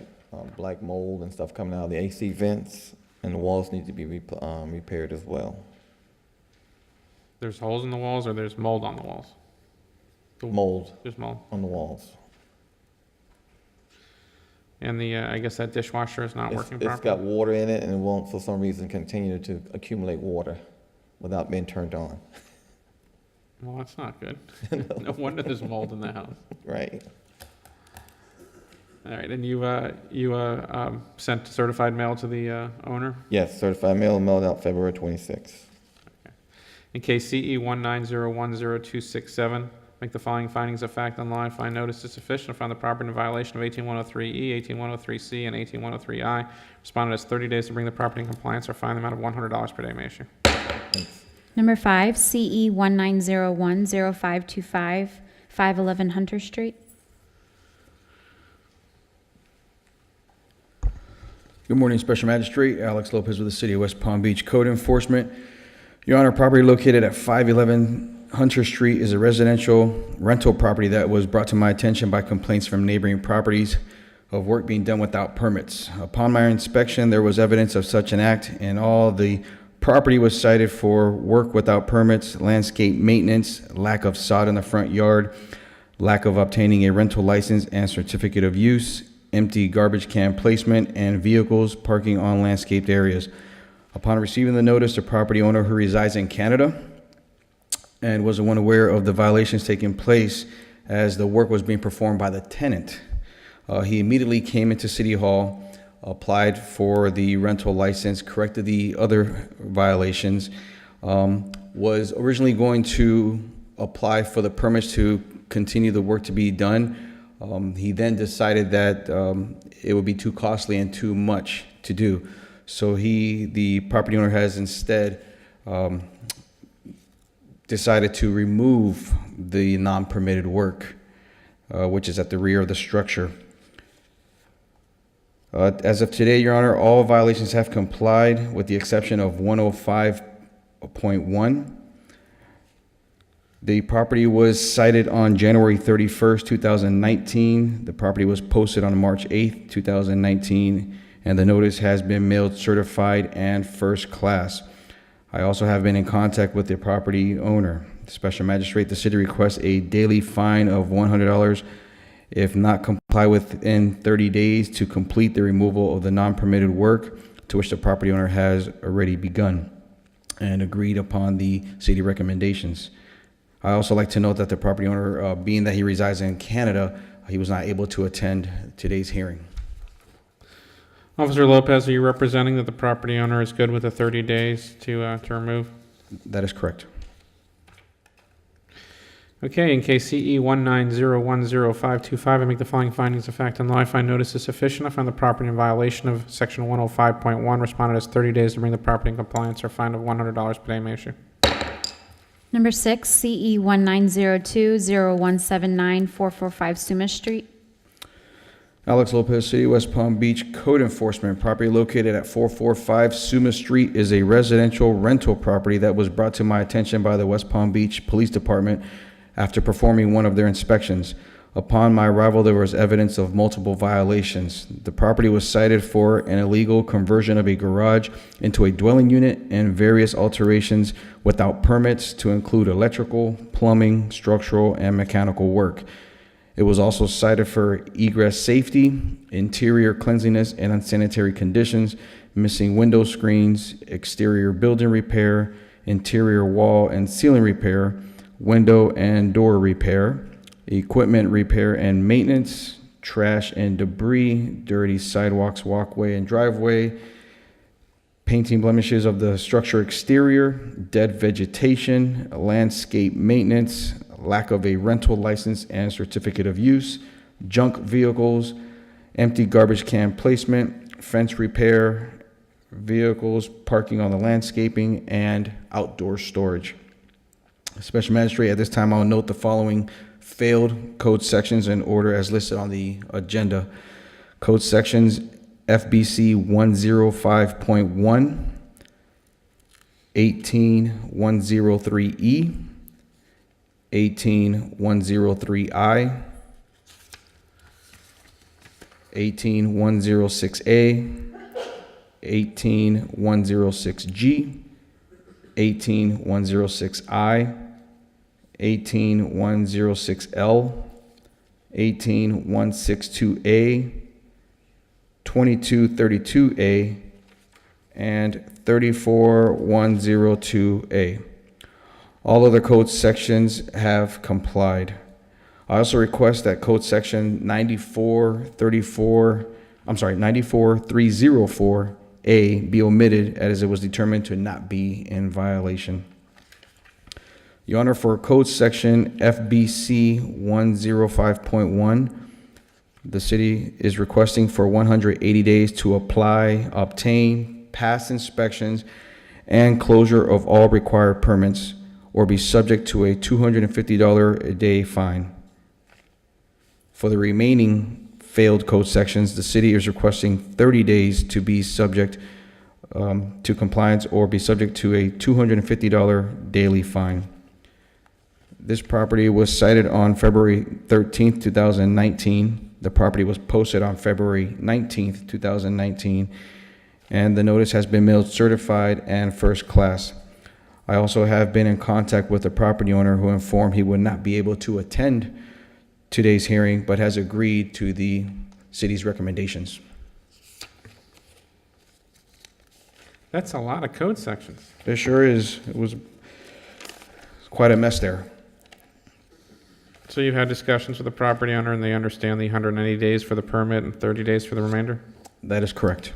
black mold and stuff coming out of the AC vents, and the walls need to be repaired as well. There's holes in the walls or there's mold on the walls? Mold There's mold. on the walls. And I guess that dishwasher is not working It's properly? got water in it and it won't, for some reason, continue to accumulate water without being turned on. Well, that's not good. No wonder there's mold in the house. Right. All right, and you sent certified mail to the owner? Yes, certified mail mailed out February 26th. In case CE 1901027, make the following findings of fact on line. Find notice is sufficient to find the property in violation of 18103E, 18103C, and 18103I. Respondent has 30 days to bring the property in compliance or fine the amount of $100 per day may issue. Thanks. Number 5, CE 19010525, 511 Hunter Street. Good morning, Special Magistrate Alex Lopez with the City of West Palm Beach Code Enforcement. Your Honor, property located at 511 Hunter Street is a residential rental property that was brought to my attention by complaints from neighboring properties of work being done without permits. Upon my inspection, there was evidence of such an act, and all the property was cited for work without permits, landscape maintenance, lack of sod in the front yard, lack of obtaining a rental license and certificate of use, empty garbage can placement, and vehicles parking on landscaped areas. Upon receiving the notice, the property owner, who resides in Canada and was unaware of the violations taking place as the work was being performed by the tenant, he immediately came into City Hall, applied for the rental license, corrected the other violations, was originally going to apply for the permits to continue the work to be done. He then decided that it would be too costly and too much to do. So the property owner has instead decided to remove the non-permitted work, which is at the rear of the structure. As of today, Your Honor, all violations have complied with the exception of 105.1. The property was cited on January 31st, 2019. The property was posted on March 8th, 2019, and the notice has been mailed certified and first class. I also have been in contact with the property owner. Special Magistrate, the city requests a daily fine of $100 if not comply within 30 days to complete the removal of the non-permitted work to which the property owner has already begun and agreed upon the city recommendations. I also like to note that the property owner, being that he resides in Canada, he was not able to attend today's hearing. Officer Lopez, are you representing that the property owner is good with the 30 days to remove? That is correct. Okay, in case CE 1901025, I make the following findings of fact and law. I find notice is sufficient. I find the property in violation of Section 105.1. Respondent has 30 days to bring the property in compliance or fine of $100 per day may issue. Number 6, CE 19020179, Suma Street. Alex Lopez, City of West Palm Beach Code Enforcement. Property located at 445 Suma Street is a residential rental property that was brought to my attention by the West Palm Beach Police Department after performing one of their inspections. Upon my arrival, there was evidence of multiple violations. The property was cited for an illegal conversion of a garage into a dwelling unit and various alterations without permits to include electrical, plumbing, structural, and mechanical work. It was also cited for egress safety, interior cleanliness and unsanitary conditions, missing window screens, exterior building repair, interior wall and ceiling repair, window and door repair, equipment repair and maintenance, trash and debris, dirty sidewalks, walkway, and driveway, painting blemishes of the structure exterior, dead vegetation, landscape maintenance, lack of a rental license and certificate of use, junk vehicles, empty garbage can placement, fence repair, vehicles parking on the landscaping, and outdoor storage. Special Magistrate, at this time, I'll note the following failed code sections in order as listed on the agenda. Code sections FBC 105.1, 18103E, 18103I, 18106A, 18106G, 18106I, 18106L, 18162A, 2232A, and 34102A. All other code sections have complied. I also request that code section 94304A be omitted as it was determined to not be in violation. Your Honor, for code section FBC 105.1, the city is requesting for 180 days to apply, obtain, pass inspections, and closure of all required permits, or be subject to a $250 a day fine. For the remaining failed code sections, the city is requesting 30 days to be subject to compliance or be subject to a $250 daily fine. This property was cited on February 13th, 2019. The property was posted on February 19th, 2019, and the notice has been mailed certified and first class. I also have been in contact with the property owner who informed he would not be able to attend today's hearing, but has agreed to the city's recommendations. That's a lot of code sections. It sure is. It was quite a mess there. So you've had discussions with the property owner and they understand the 180 days for the permit and 30 days for the remainder? That is correct.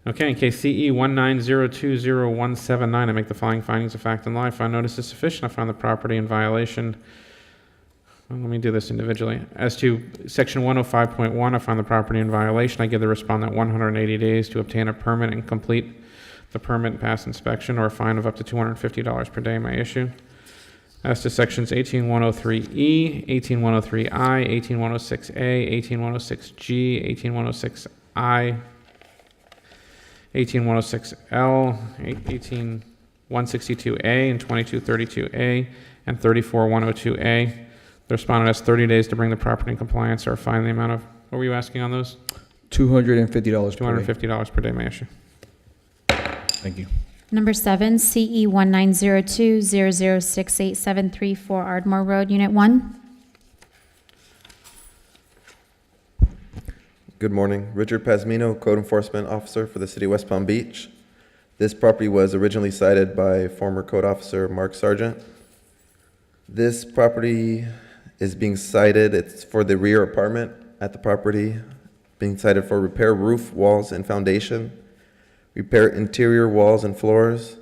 Okay, in case CE 190200179, I make the following findings of fact and law. I find notice is sufficient. I find the property in violation. Well, let me do this individually. As to section 105.1, I find the property in violation. I give the respondent 180 days to obtain a permit and complete the permit and pass inspection, or a fine of up to $250 per day may issue. As to sections 18103E, 18103I, 18106A, 18106G, 18106I, 18106L, 18162A, and 2232A, and 34102A. The respondent has 30 days to bring the property in compliance or fine the amount of, what were you asking on those? $250 per day. $250 per day may issue. Thank you. Number 7, CE 19020068734 Ardmore Road, Unit 1. Good morning. Richard Pasmino, Code Enforcement Officer for the City of West Palm Beach. This property was originally cited by former Code Officer Mark Sargent. This property is being cited, it's for the rear apartment at the property, being cited for repair roof, walls, and foundation, repair interior walls and floors,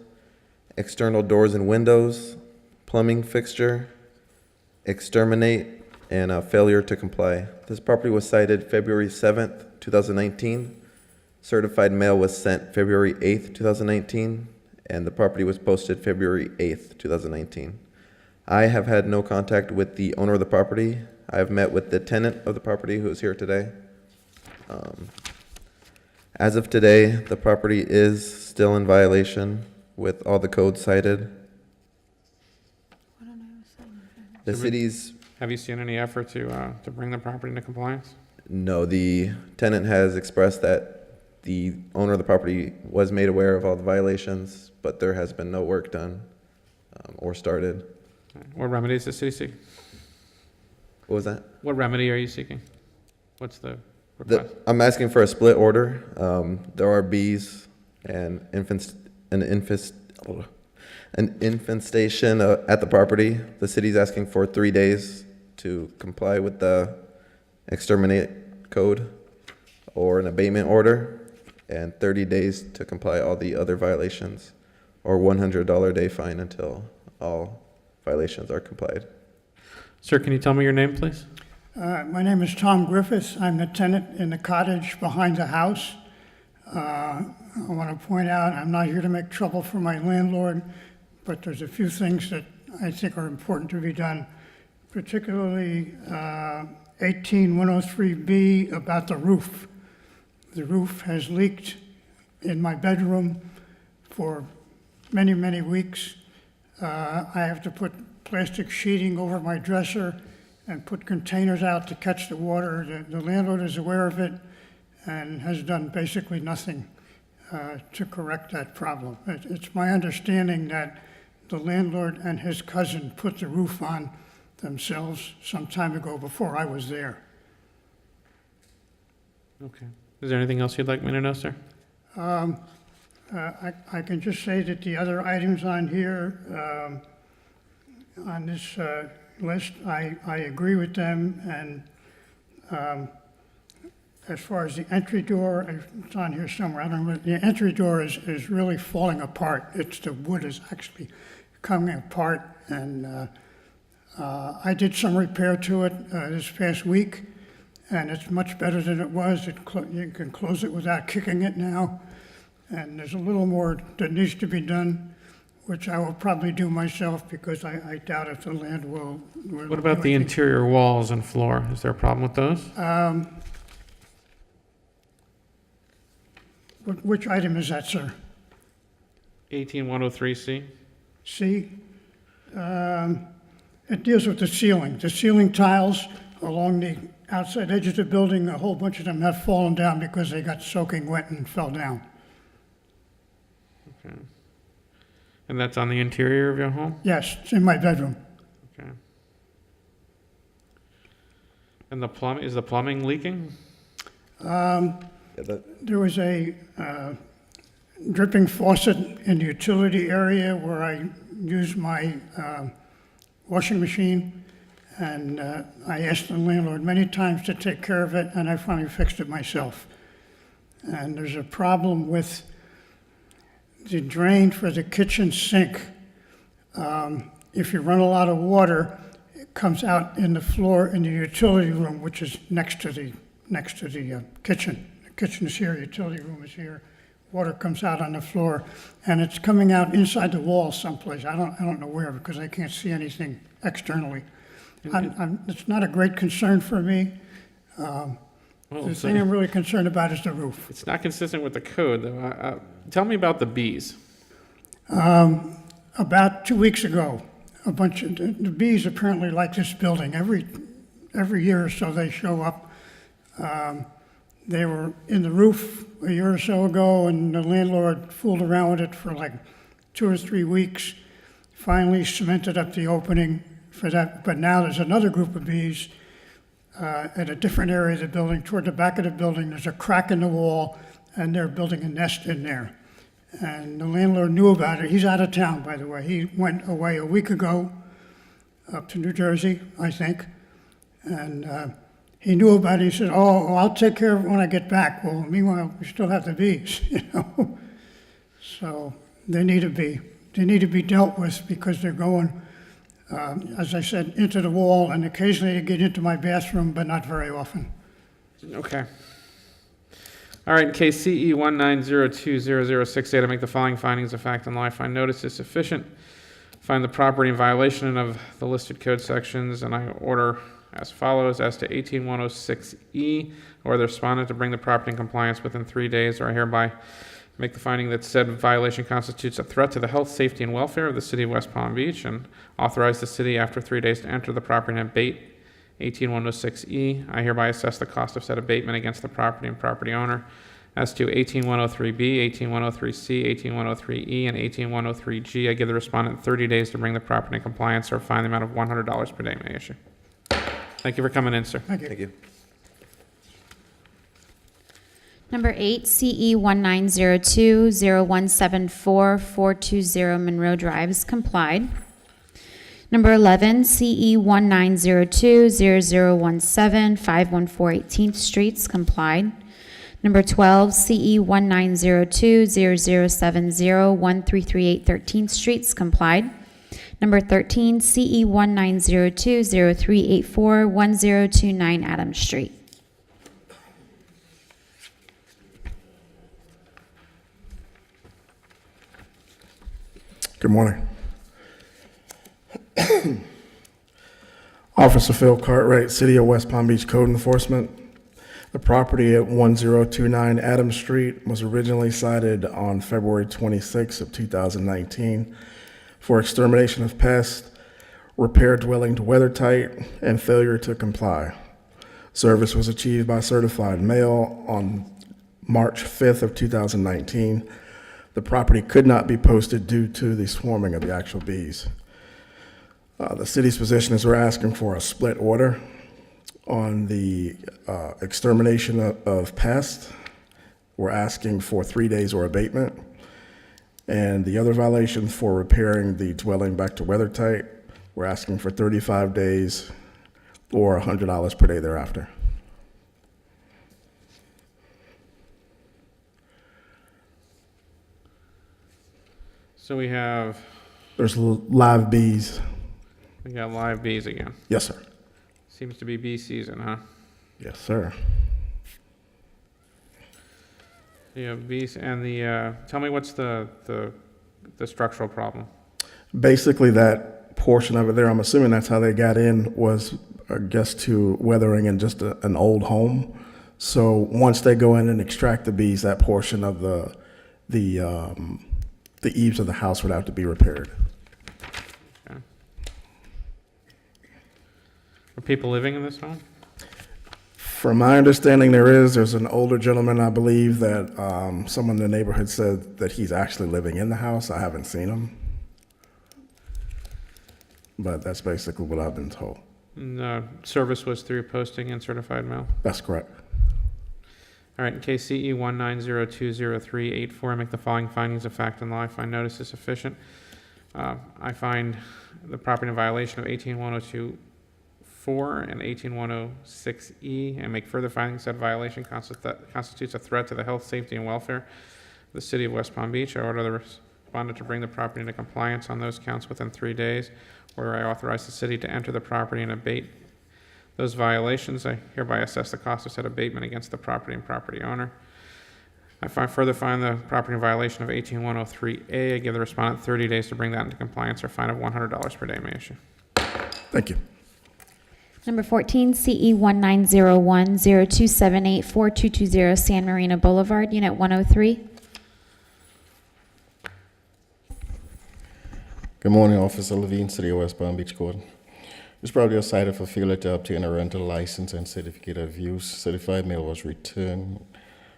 external doors and windows, plumbing fixture, exterminate, and failure to comply. This property was cited February 7th, 2019. Certified mail was sent February 8th, 2019, and the property was posted February 8th, 2019. I have had no contact with the owner of the property. I have met with the tenant of the property who is here today. As of today, the property is still in violation with all the codes cited. The city's... Have you seen any effort to bring the property into compliance? No, the tenant has expressed that the owner of the property was made aware of all the violations, but there has been no work done or started. What remedies does the city seek? What was that? What remedy are you seeking? What's the request? I'm asking for a split order. There are bees and an infestation at the property. The city's asking for 3 days to comply with the exterminate code or an abatement order, and 30 days to comply all the other violations, or $100 a day fine until all violations are complied. Sir, can you tell me your name, please? My name is Tom Griffiths. I'm the tenant in the cottage behind the house. I want to point out, I'm not here to make trouble for my landlord, but there's a few things that I think are important to be done, particularly 18103B about the roof. The roof has leaked in my bedroom for many, many weeks. I have to put plastic sheeting over my dresser and put containers out to catch the water. The landlord is aware of it and has done basically nothing to correct that problem. It's my understanding that the landlord and his cousin put the roof on themselves some time ago before I was there. Okay. Is there anything else you'd like me to know, sir? I can just say that the other items on here, on this list, I agree with them, and as far as the entry door, it's on here somewhere, I don't know, the entry door is really falling apart. The wood is actually coming apart, and I did some repair to it this past week, and it's much better than it was. You can close it without kicking it now, and there's a little more that needs to be done, which I will probably do myself because I doubt if the land will. What about the interior walls and floor? Is there a problem with those? Which item is that, sir? 18103C. C? It deals with the ceiling. The ceiling tiles along the outside edge of the building, a whole bunch of them have fallen down because they got soaking wet and fell down. Okay. And that's on the interior of your home? Yes, it's in my bedroom. Okay. And is the plumbing leaking? There was a dripping faucet in the utility area where I use my washing machine, and I asked the landlord many times to take care of it, and I finally fixed it myself. And there's a problem with the drain for the kitchen sink. If you run a lot of water, it comes out in the floor in the utility room, which is next to the kitchen. The kitchen is here, utility room is here. Water comes out on the floor, and it's coming out inside the wall someplace. I don't know where because I can't see anything externally. It's not a great concern for me. The thing I'm really concerned about is the roof. It's not consistent with the code, though. Tell me about the bees. About 2 weeks ago, a bunch of the bees apparently like this building. Every year or so they show up. They were in the roof a year or so ago, and the landlord fooled around with it for like 2 or 3 weeks. Finally cemented up the opening for that. But now there's another group of bees at a different area of the building. Toward the back of the building, there's a crack in the wall, and they're building a nest in there. And the landlord knew about it. He's out of town, by the way. He went away a week ago up to New Jersey, I think. And he knew about it. He said, oh, I'll take care of it when I get back. Well, meanwhile, we still have the bees, you know. So they need to be dealt with because they're going, as I said, into the wall, and occasionally they get into my bathroom, but not very often. Okay. All right, in case CE 190200068, I make the following findings of fact and law. I find notice is sufficient. Find the property in violation of the listed code sections, and I order as follows. As to 18106E, or the respondent to bring the property in compliance within 3 days, or I hereby make the finding that said violation constitutes a threat to the health, safety, and welfare of the city of West Palm Beach, and authorize the city after 3 days to enter the property and abate 18106E. I hereby assess the cost of said abatement against the property and property owner. As to 18103B, 18103C, 18103E, and 18103G, I give the respondent 30 days to bring the property in compliance or fine the amount of $100 per day may issue. Thank you for coming in, sir. Thank you. Thank you. Number 8, CE 1902-0174-420 Monroe Drive is complied. Number 11, CE 1902-0017-514 18th Street is complied. Number 12, CE 1902-0070-1338 13th Street is complied. Number 13, CE 1902-0384-1029 Adams Street. Good morning. Officer Phil Cartwright, City of West Palm Beach Code Enforcement. The property at 1029 Adams Street was originally cited on February 26 of 2019 for extermination of pests, repair dwelling to weather tight, and failure to comply. Service was achieved by certified mail on March 5th of 2019. The property could not be posted due to the swarming of the actual bees. The city's position is we're asking for a split order on the extermination of pests. We're asking for 3 days or abatement. And the other violation for repairing the dwelling back to weather tight, we're asking for 35 days or $100 per day thereafter. So we have, There's live bees. we got live bees again. Yes, sir. Seems to be bee season, huh? Yes, sir. Yeah, bees, and the, tell me what's the structural problem? Basically, that portion of it there, I'm assuming that's how they got in, was, I guess, to weathering in just an old home. So once they go in and extract the bees, that portion of the eaves of the house would have to be repaired. Okay. Are people living in this home? From my understanding, there's an older gentleman, I believe, that someone in the neighborhood said that he's actually living in the house. I haven't seen him. But that's basically what I've been told. No, service was through posting and certified mail? That's correct. All right, in case CE 19020384, I make the following findings of fact and law. I find notice is sufficient. I find the property in violation of 18102.4 and 18106E, and make further findings that violation constitutes a threat to the health, safety, and welfare of the City of West Palm Beach. I order the respondent to bring the property into compliance on those counts within 3 days, where I authorize the city to enter the property and abate those violations. I hereby assess the cost of said abatement against the property and property owner. I further find the property in violation of 18103A. I give the respondent 30 days to bring that into compliance, or a fine of $100 per day may issue. Thank you. Number 14, CE 1901-0278-4220 San Marino Boulevard, Unit 103. Good morning, Officer Levine, City of West Palm Beach Court. This property was cited for failure to obtain a rental license and certificate of use. Certified mail was returned.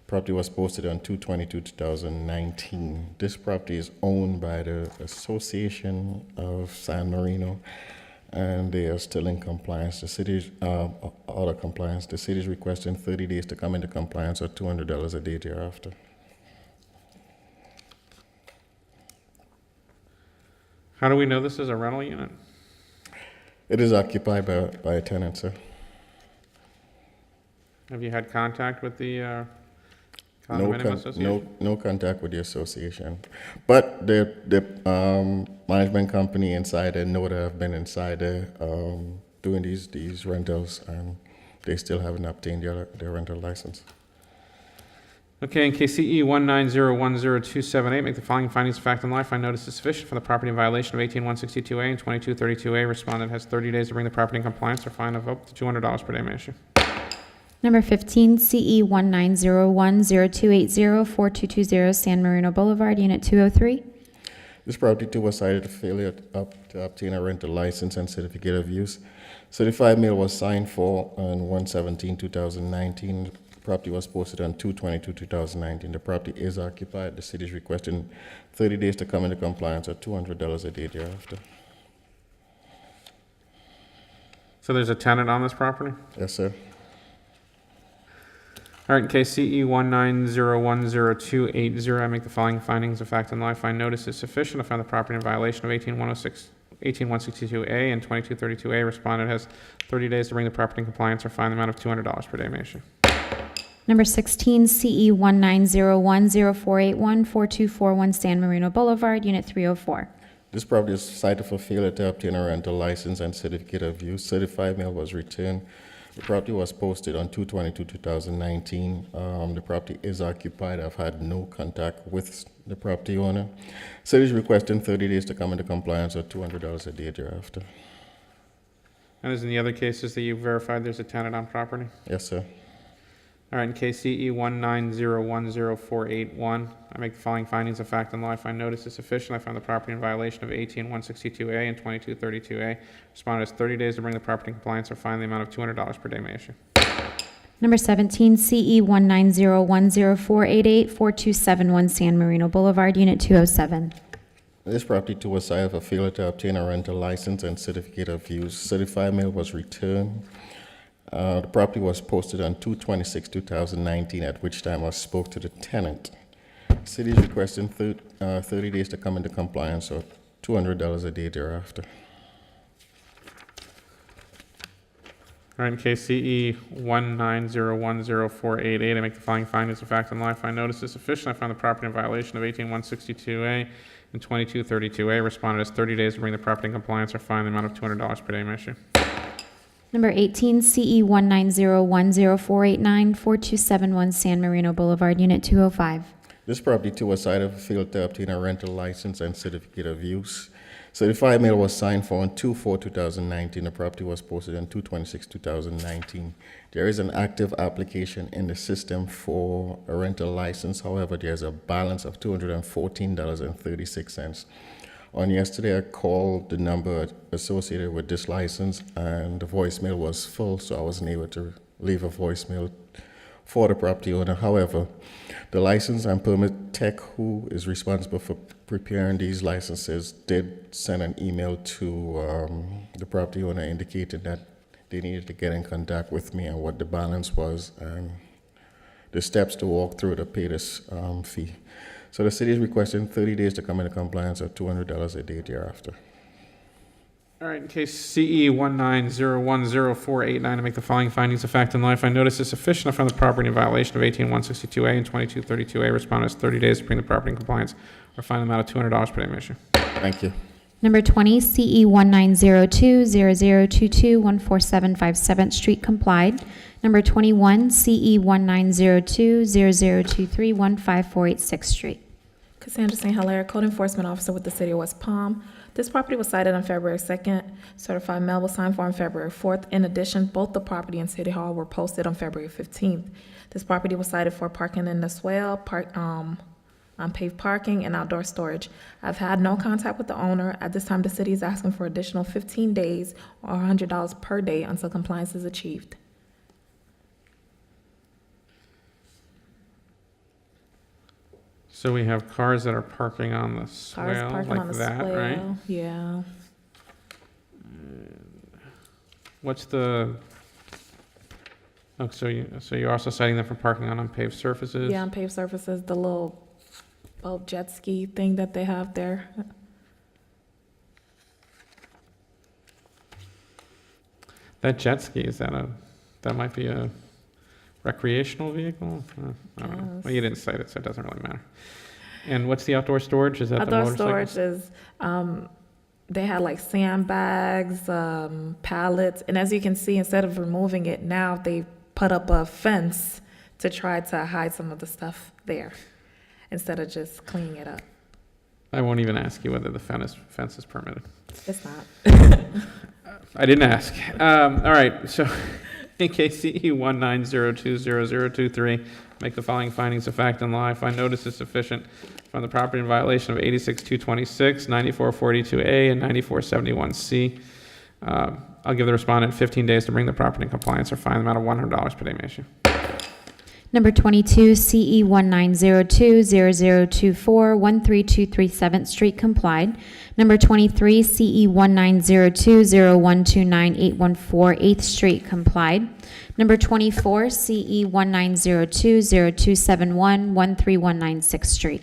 Property was posted on 2/22/2019. This property is owned by the Association of San Marino, and they are still in compliance. The city's out of compliance. The city is requesting 30 days to come into compliance, or $200 a day thereafter. How do we know this is a rental unit? It is occupied by a tenant, sir. Have you had contact with the condominium association? No contact with the association. But the management company inside there know that I've been inside there doing these rentals, and they still haven't obtained their rental license. Okay, in case CE 19010278, make the following findings of fact and law. I find notice is sufficient for the property in violation of 18162A and 2232A. Respondent has 30 days to bring the property in compliance, or fine of up to $200 per day may issue. Number 15, CE 1901-0280-4220 San Marino Boulevard, Unit 203. This property too was cited for failure to obtain a rental license and certificate of use. Certified mail was signed for on 1/17/2019. The property was posted on 2/22/2019. The property is occupied. The city is requesting 30 days to come into compliance, or $200 a day thereafter. So there's a tenant on this property? Yes, sir. All right, in case CE 190102880, I make the following findings of fact and law. I find notice is sufficient. I find the property in violation of 18162A and 2232A. Respondent has 30 days to bring the property in compliance or fine the amount of $200 per day. May issue. Number 16, CE 190104814, 4241 San Marino Boulevard, Unit 304. This property is cited for failure to obtain a rental license and certificate of use. Certified mail was returned. The property was posted on 2/22/2019. The property is occupied. I've had no contact with the property owner. City is requesting 30 days to come into compliance or $200 a day thereafter. And as in the other cases that you verified, there's a tenant on property? Yes, sir. All right, in case CE 190104881, I make the following findings of fact and law. I find notice is sufficient. I find the property in violation of 18162A and 2232A. Respondent has 30 days to bring the property in compliance or fine the amount of $200 per day. May issue. Number 17, CE 190104888, 4271 San Marino Boulevard, Unit 207. This property too was cited for failure to obtain a rental license and certificate of use. Certified mail was returned. The property was posted on 2/26/2019, at which time I spoke to the tenant. City is requesting 30 days to come into compliance or $200 a day thereafter. All right, in case CE 190104888, I make the following findings of fact and law. I find notice is sufficient. I find the property in violation of 18162A and 2232A. Respondent has 30 days to bring the property in compliance or fine the amount of $200 per day. May issue. Number 18, CE 190104889, 4271 San Marino Boulevard, Unit 205. This property too was cited for failure to obtain a rental license and certificate of use. Certified mail was signed for on 2/4/2019. The property was posted on 2/26/2019. There is an active application in the system for a rental license. However, there's a balance of $214.36. On yesterday, I called the number associated with this license, and the voicemail was full, so I wasn't able to leave a voicemail for the property owner. However, the license and permit tech who is responsible for preparing these licenses did send an email to the property owner indicating that they needed to get in contact with me and what the balance was and the steps to walk through to pay this fee. So the city is requesting 30 days to come into compliance or $200 a day thereafter. All right, in case CE 190104889, I make the following findings of fact and law. I find notice is sufficient. I find the property in violation of 18162A and 2232A. Respondent has 30 days to bring the property in compliance or fine the amount of $200 per day. May issue. Thank you. Number 20, CE 19020022, 14757 7th Street, complied. Number 21, CE 19020023, 15486 6th Street. Cassandra St. Hilaire, Code Enforcement Officer with the City of West Palm. This property was cited on February 2nd. Certified mail was signed for on February 4th. In addition, both the property and City Hall were posted on February 15th. This property was cited for parking in the swale, unpaved parking, and outdoor storage. I've had no contact with the owner. At this time, the city is asking for additional 15 days or $100 per day until compliance is achieved. So we have cars that are parking on the swale Cars parking like on the that, swale, right? yeah. What's the, oh, so you're also citing them for parking on unpaved surfaces? Yeah, unpaved surfaces, the little boat jet ski thing that they have there. That jet ski, that might be a recreational vehicle? I don't know. Well, you didn't cite it, so it doesn't really matter. And what's the outdoor storage? Is that the Outdoor motorcycles? storage is, they had like sandbags, pallets, and as you can see, instead of removing it, now they put up a fence to try to hide some of the stuff there, instead of just cleaning it up. I won't even ask you whether the fence is permitted. It's not. I didn't ask. All right, so in case CE 190200023, make the following findings of fact and law. I find notice is sufficient from the property in violation of 86226, 9442A, and 9471C. I'll give the respondent 15 days to bring the property in compliance or fine them out of $100 per day. May issue. Number 22, CE 1902-0024-13237 7th Street complied. Number 23, CE 1902-0129-814 8th Street complied. Number 24, CE 1902-0271-13196 6th Street.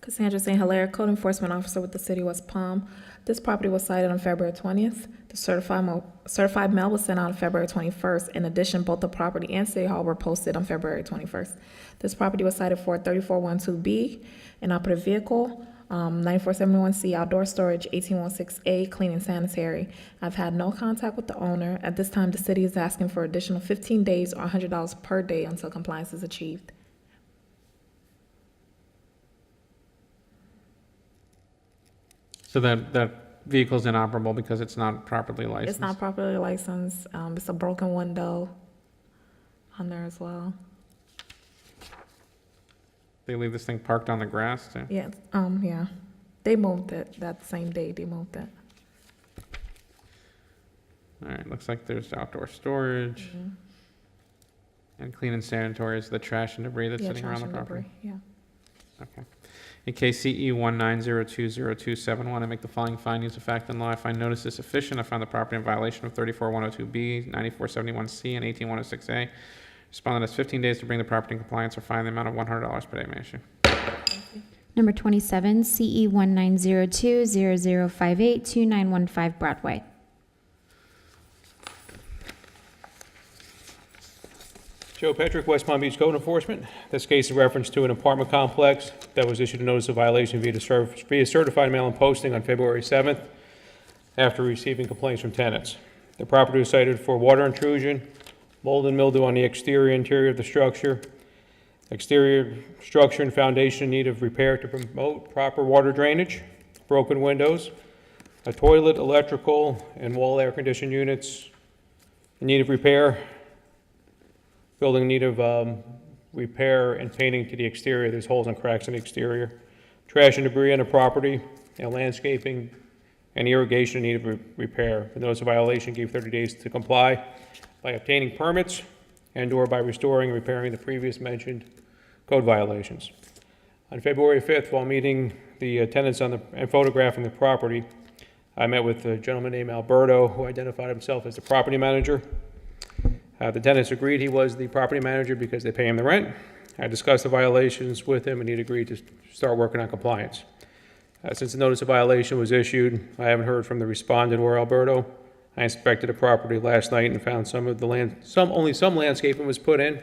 Cassandra St. Hilaire, Code Enforcement Officer with the City of West Palm. This property was cited on February 20th. The certified mail was sent out on February 21st. In addition, both the property and City Hall were posted on February 21st. This property was cited for 3412B, an operative vehicle, 9471C, outdoor storage, 1816A, clean and sanitary. I've had no contact with the owner. At this time, the city is asking for additional 15 days or $100 per day until compliance is achieved. So that vehicle's inoperable because it's not properly licensed? It's not properly licensed. It's a broken window on there as well. They leave this thing parked on the grass too? Yeah, yeah. They moved it that same day. They moved it. All right, looks like there's outdoor storage. And clean and sanitary is the trash and debris that's sitting around the property? Yeah. Okay. In case CE 19020271, I make the following findings of fact and law. I find notice is sufficient. I find the property in violation of 34102B, 9471C, and 18106A. Respondent has 15 days to bring the property in compliance or fine the amount of $100 per day. May I issue? Number 27, CE 1902-0058-2915 Broadway. Joe Petrick, West Palm Beach Code Enforcement. This case in reference to an apartment complex that was issued a notice of violation via certified mail and posting on February 7th after receiving complaints from tenants. The property was cited for water intrusion, mold and mildew on the interior of the structure, exterior structure and foundation in need of repair to promote proper water drainage, broken windows, a toilet, electrical, and wall air conditioning units in need of repair, building in need of repair and painting to the exterior. There's holes and cracks in the exterior. Trash and debris on the property, and landscaping and irrigation in need of repair. The notice of violation gave 30 days to comply by obtaining permits and/or by restoring and repairing the previous mentioned code violations. On February 5th, while meeting the tenants and photographing the property, I met with a gentleman named Alberto, who identified himself as the property manager. The tenants agreed he was the property manager because they pay him the rent. I discussed the violations with him, and he'd agreed to start working on compliance. Since the notice of violation was issued, I haven't heard from the respondent or Alberto. I inspected the property last night and found only some landscaping was put in,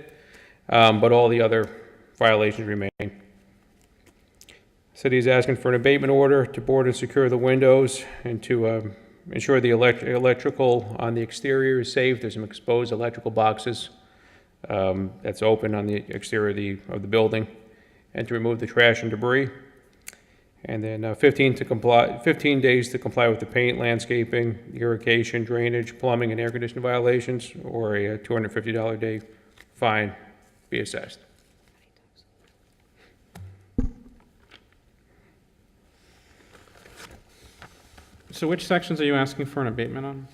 but all the other violations remain. City is asking for an abatement order to board and secure the windows and to ensure the electrical on the exterior is safe. There's some exposed electrical boxes that's open on the exterior of the building, and to remove the trash and debris. And then 15 days to comply with the paint, landscaping, irrigation, drainage, plumbing, and air conditioning violations, or a $250 a day fine be assessed. So which sections are you asking for an abatement on?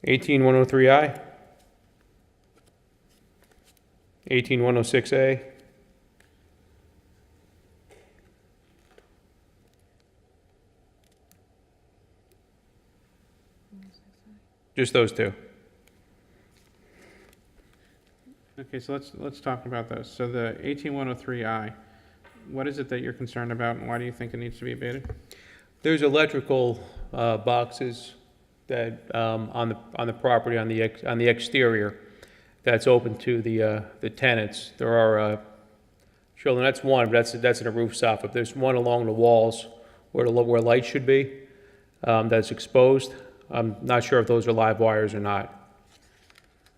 (18103I), 18106A, just those two. Okay, so let's talk about those. So the 18103I, what is it that you're concerned about, and why do you think it needs to be abated? There's electrical boxes that on the property on the exterior that's open to the tenants. There are children. That's one, but that's in a roof soffit. There's one along the walls where lights should be that's exposed. I'm not sure if those are live wires or not.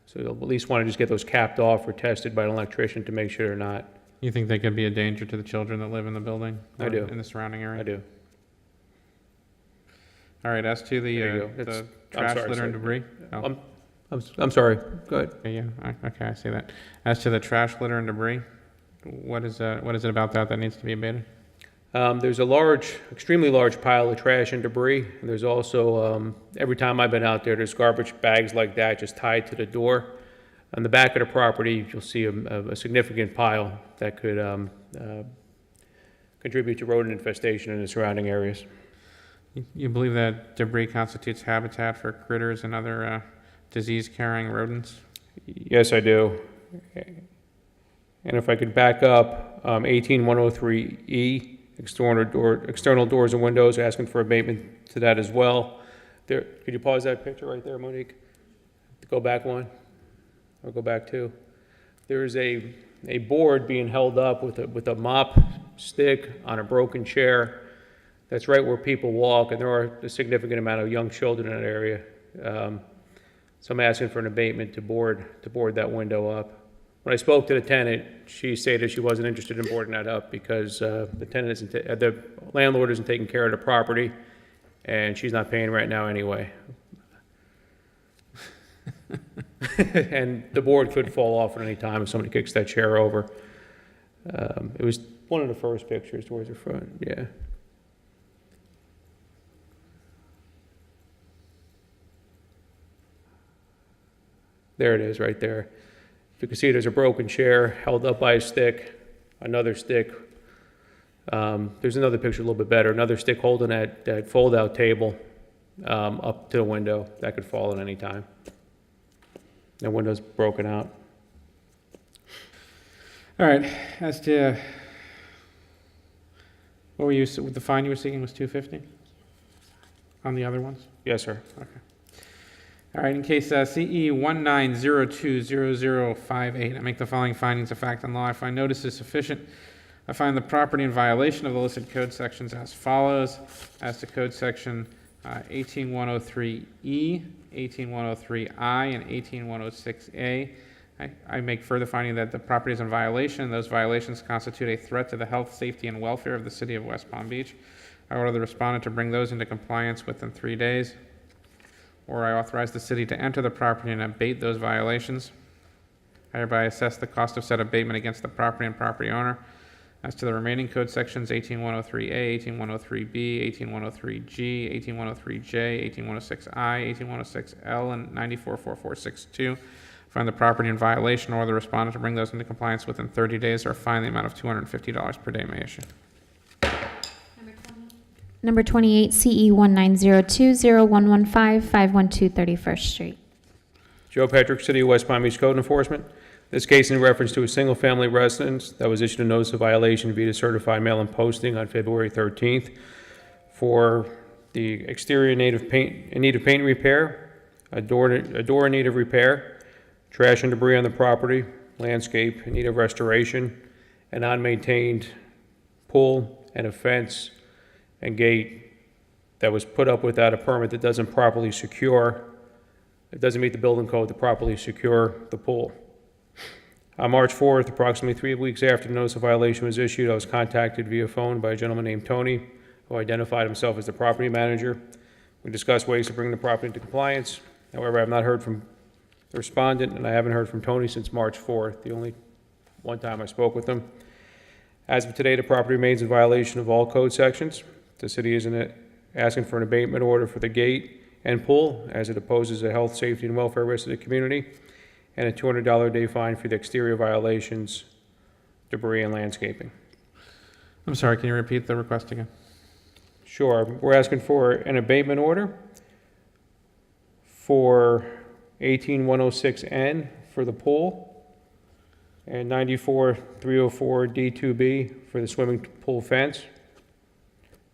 So you'll at least want to just get those capped off or tested by an electrician to make sure they're not. You think they could be a danger to the children that live in the building? I do. In the surrounding area? I do. All right, as to the trash, litter, and debris? Oh. I'm sorry, go ahead. Okay, yeah, okay, I see that. As to the trash, litter, and debris, what is it about that needs to be abated? There's a large, extremely large pile of trash and debris. And there's also, every time I've been out there, there's garbage bags like that just tied to the door. On the back of the property, you'll see a significant pile that could contribute to rodent infestation in the surrounding areas. You believe that debris constitutes habitat for critters and other disease-carrying rodents? Yes, I do. And if I could back up, 18103E, external doors and windows, asking for abatement to that as well. There, could you pause that picture right there, Monique? Go back one, or go back two. There is a board being held up with a mop stick on a broken chair. That's right where people walk, and there are a significant amount of young children in that area. So I'm asking for an abatement to board that window up. When I spoke to the tenant, she stated she wasn't interested in boarding that up because the landlord isn't taking care of the property, and she's not paying rent now anyway. And the board could fall off at any time if somebody kicks that chair over. It was one of the first pictures towards the front, yeah. There it is, right there. If you can see, there's a broken chair held up by a stick, another stick. There's another picture a little bit better, another stick holding that fold-out table up to the window. That could fall at any time. The window's broken out. All right, as to, what were you, the fine you were seeking was $250 on the other ones? Yes, sir. Okay. All right, in case CE 19020058, I make the following findings of fact and law. I find notice is sufficient. I find the property in violation of the listed code sections as follows. As to code section 18103E, 18103I, and 18106A, I make further finding that the property is in violation, and those violations constitute a threat to the health, safety, and welfare of the city of West Palm Beach. I order the respondent to bring those into compliance within 3 days. Or I authorize the city to enter the property and abate those violations. I hereby assess the cost of said abatement against the property and property owner. As to the remaining code sections, 18103A, 18103B, 18103G, 18103J, 18106I, 18106L, and 944462, find the property in violation, or the respondent to bring those into compliance within 30 days, or fine the amount of $250 per day may issue. Number 28, CE 19020115, 512 31st Street. Joe Patrick, City of West Palm Beach Code Enforcement. This case in reference to a single-family residence that was issued a notice of violation via certified mail and posting on February 13th for the exterior in need of paint repair, a door in need of repair, trash and debris on the property, landscape in need of restoration, an unmaintained pool and a fence and gate that was put up without a permit that doesn't properly secure, it doesn't meet the building code to properly secure the pool. On March 4th, approximately 3 weeks after the notice of violation was issued, I was contacted via phone by a gentleman named Tony, who identified himself as the property manager. We discussed ways to bring the property into compliance. However, I have not heard from the respondent, and I haven't heard from Tony since March 4th, the only one time I spoke with him. As of today, the property remains in violation of all code sections. The city is asking for an abatement order for the gate and pool, as it opposes a health, safety, and welfare risk to the community, and a $200 a day fine for the exterior violations, debris, and landscaping. I'm sorry, can you repeat the request again? Sure. We're asking for an abatement order for 18106N for the pool and 94304 D2B for the swimming pool fence,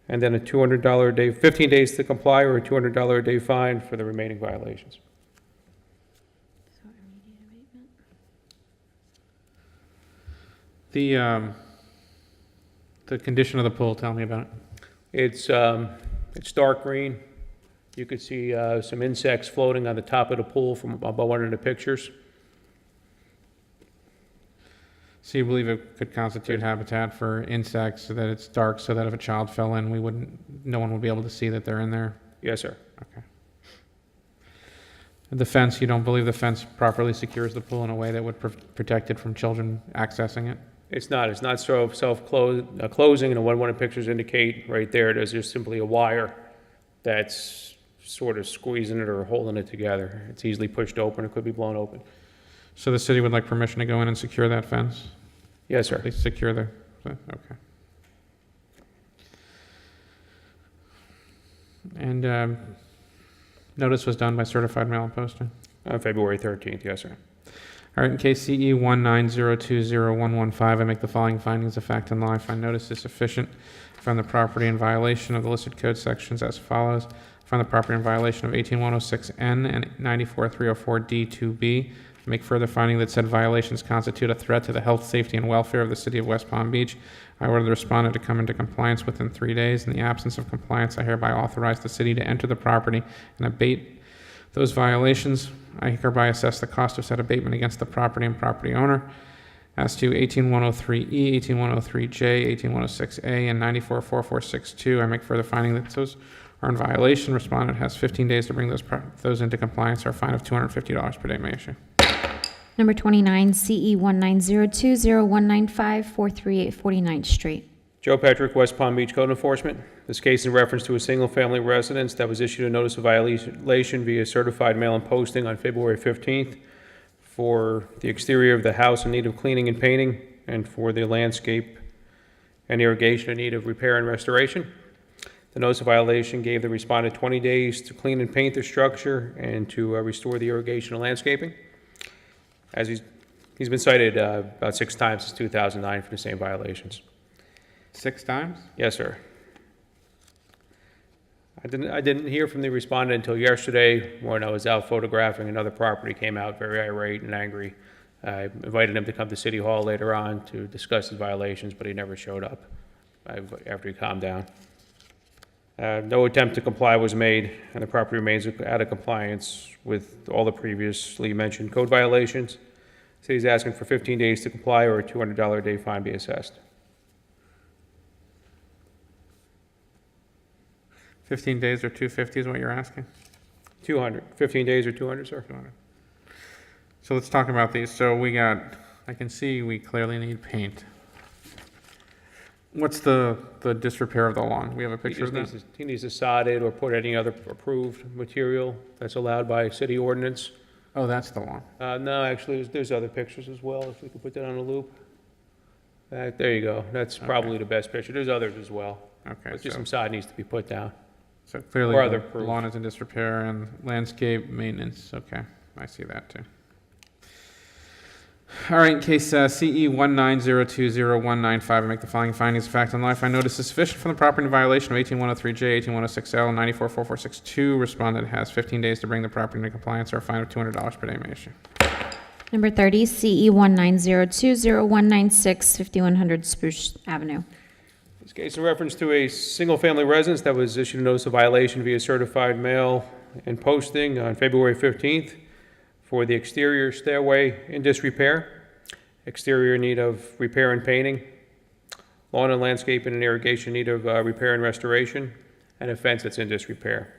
and then a $200 a day, 15 days to comply, or a $200 a day fine for the remaining violations. The condition of the pool, tell me about it. It's dark green. You could see some insects floating on the top of the pool from about one of the pictures. So you believe it could constitute habitat for insects, so that it's dark, so that if a child fell in, no one would be able to see that they're in there? Yes, sir. Okay. And the fence, you don't believe the fence properly secures the pool in a way that would protect it from children accessing it? It's not self-closing, and what one of the pictures indicate right there, there's just simply a wire that's sort of squeezing it or holding it together. It's easily pushed open, it could be blown open. So the city would like permission to go in and secure that fence? Yes, sir. They secure the, okay. And notice was done by certified mail and posting? On February 13th, yes, sir. All right, in case CE 190201115, I make the following findings of fact and law. I find notice is sufficient. I find the property in violation of the listed code sections as follows. I find the property in violation of 18106N and 94304D2B. I make further finding that said violations constitute a threat to the health, safety, and welfare of the city of West Palm Beach. I order the respondent to come into compliance within 3 days. In the absence of compliance, I hereby authorize the city to enter the property and abate those violations. I hereby assess the cost of said abatement against the property and property owner. As to 18103E, 18103J, 18106A, and 944462, I make further finding that those are in violation. Respondent has 15 days to bring those into compliance, or a fine of $250 per day may issue. Number 29, CE 1902015, 438 49th Street. Joe Patrick, West Palm Beach Code Enforcement. This case in reference to a single-family residence that was issued a notice of violation via certified mail and posting on February 15th for the exterior of the house in need of cleaning and painting, and for the landscape and irrigation in need of repair and restoration. The notice of violation gave the respondent 20 days to clean and paint the structure and to restore the irrigation and landscaping. As he's been cited about 6 times since 2009 for the same violations. 6 times? Yes, sir. I didn't hear from the respondent until yesterday when I was out photographing another property, came out very irate and angry. I invited him to come to City Hall later on to discuss his violations, but he never showed up after he calmed down. No attempt to comply was made, and the property remains out of compliance with all the previously mentioned code violations. So he's asking for 15 days to comply, or a $200 a day fine be assessed. 15 days or 250 is what you're asking? 200. 15 days or 200, sir? 200. So let's talk about these. So I can see we clearly need paint. What's the disrepair of the lawn? We have a picture of that? He needs to sod it or put any other approved material that's allowed by city ordinance. Oh, that's the lawn. No, actually, there's other pictures as well, if we could put that on a loop. There you go. That's probably the best picture. There's others as well. Okay. But just some sod needs to be put down. So clearly Or other the proof. lawn is in disrepair and landscape maintenance. Okay, I see that too. All right, in case CE 1902015, I make the following findings of fact and law. I find notice is sufficient from the property in violation of 18103J, 18106L, and 944462. Respondent has 15 days to bring the property into compliance, or a fine of $200 per day may issue. Number 30, CE 1902016, 5100 Spruce Avenue. This case in reference to a single-family residence that was issued a notice of violation via certified mail and posting on February 15th for the exterior stairway in disrepair, exterior in need of repair and painting, lawn and landscape and irrigation in need of repair and restoration, and a fence that's in disrepair.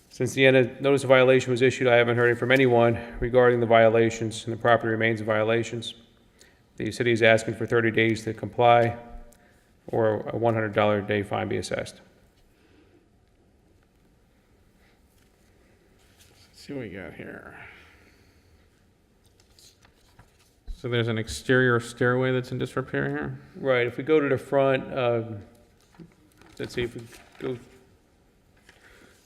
Since the notice of violation was issued, I haven't heard from anyone regarding the violations, and the property remains in violations. The city is asking for 30 days to comply, or a $100 a day fine be assessed. Let's see what we got here. So there's an exterior stairway that's in disrepair here? Right, if we go to the front, let's see if we go.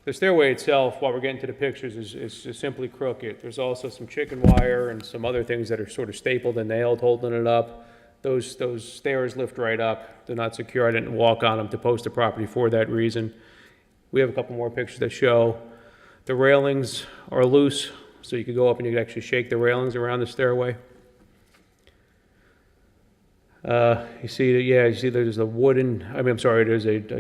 The stairway itself, while we're getting to the pictures, is just simply crooked. There's also some chicken wire and some other things that are sort of stapled and nailed holding it up. Those stairs lift right up. They're not secure. I didn't walk on them to post the property for that reason. We have a couple more pictures that show the railings are loose, so you could go up and you could actually shake the railings around the stairway. You see there's a there's a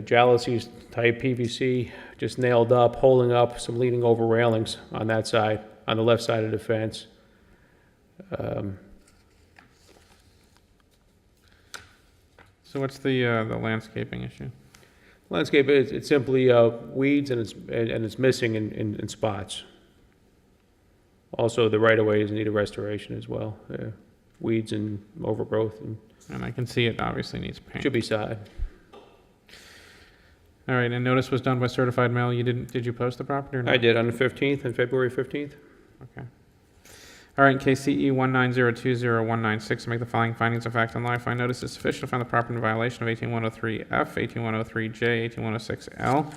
jalousies type PVC just nailed up, holding up some leaning over railings on that side, on the left side of the fence. So what's the landscaping issue? Landscape, it's simply weeds and it's missing in spots. Also, the right-of-ways need a restoration as well. Weeds and overgrowth and And I can see it obviously needs paint. Should be side. All right, and notice was done by certified mail. Did you post the property or not? I did on the 15th, on February 15th. Okay. All right, in case CE 1902019, make the following findings of fact and law. I find notice is sufficient to find the property in violation of 18103F, 18103J, 18106L,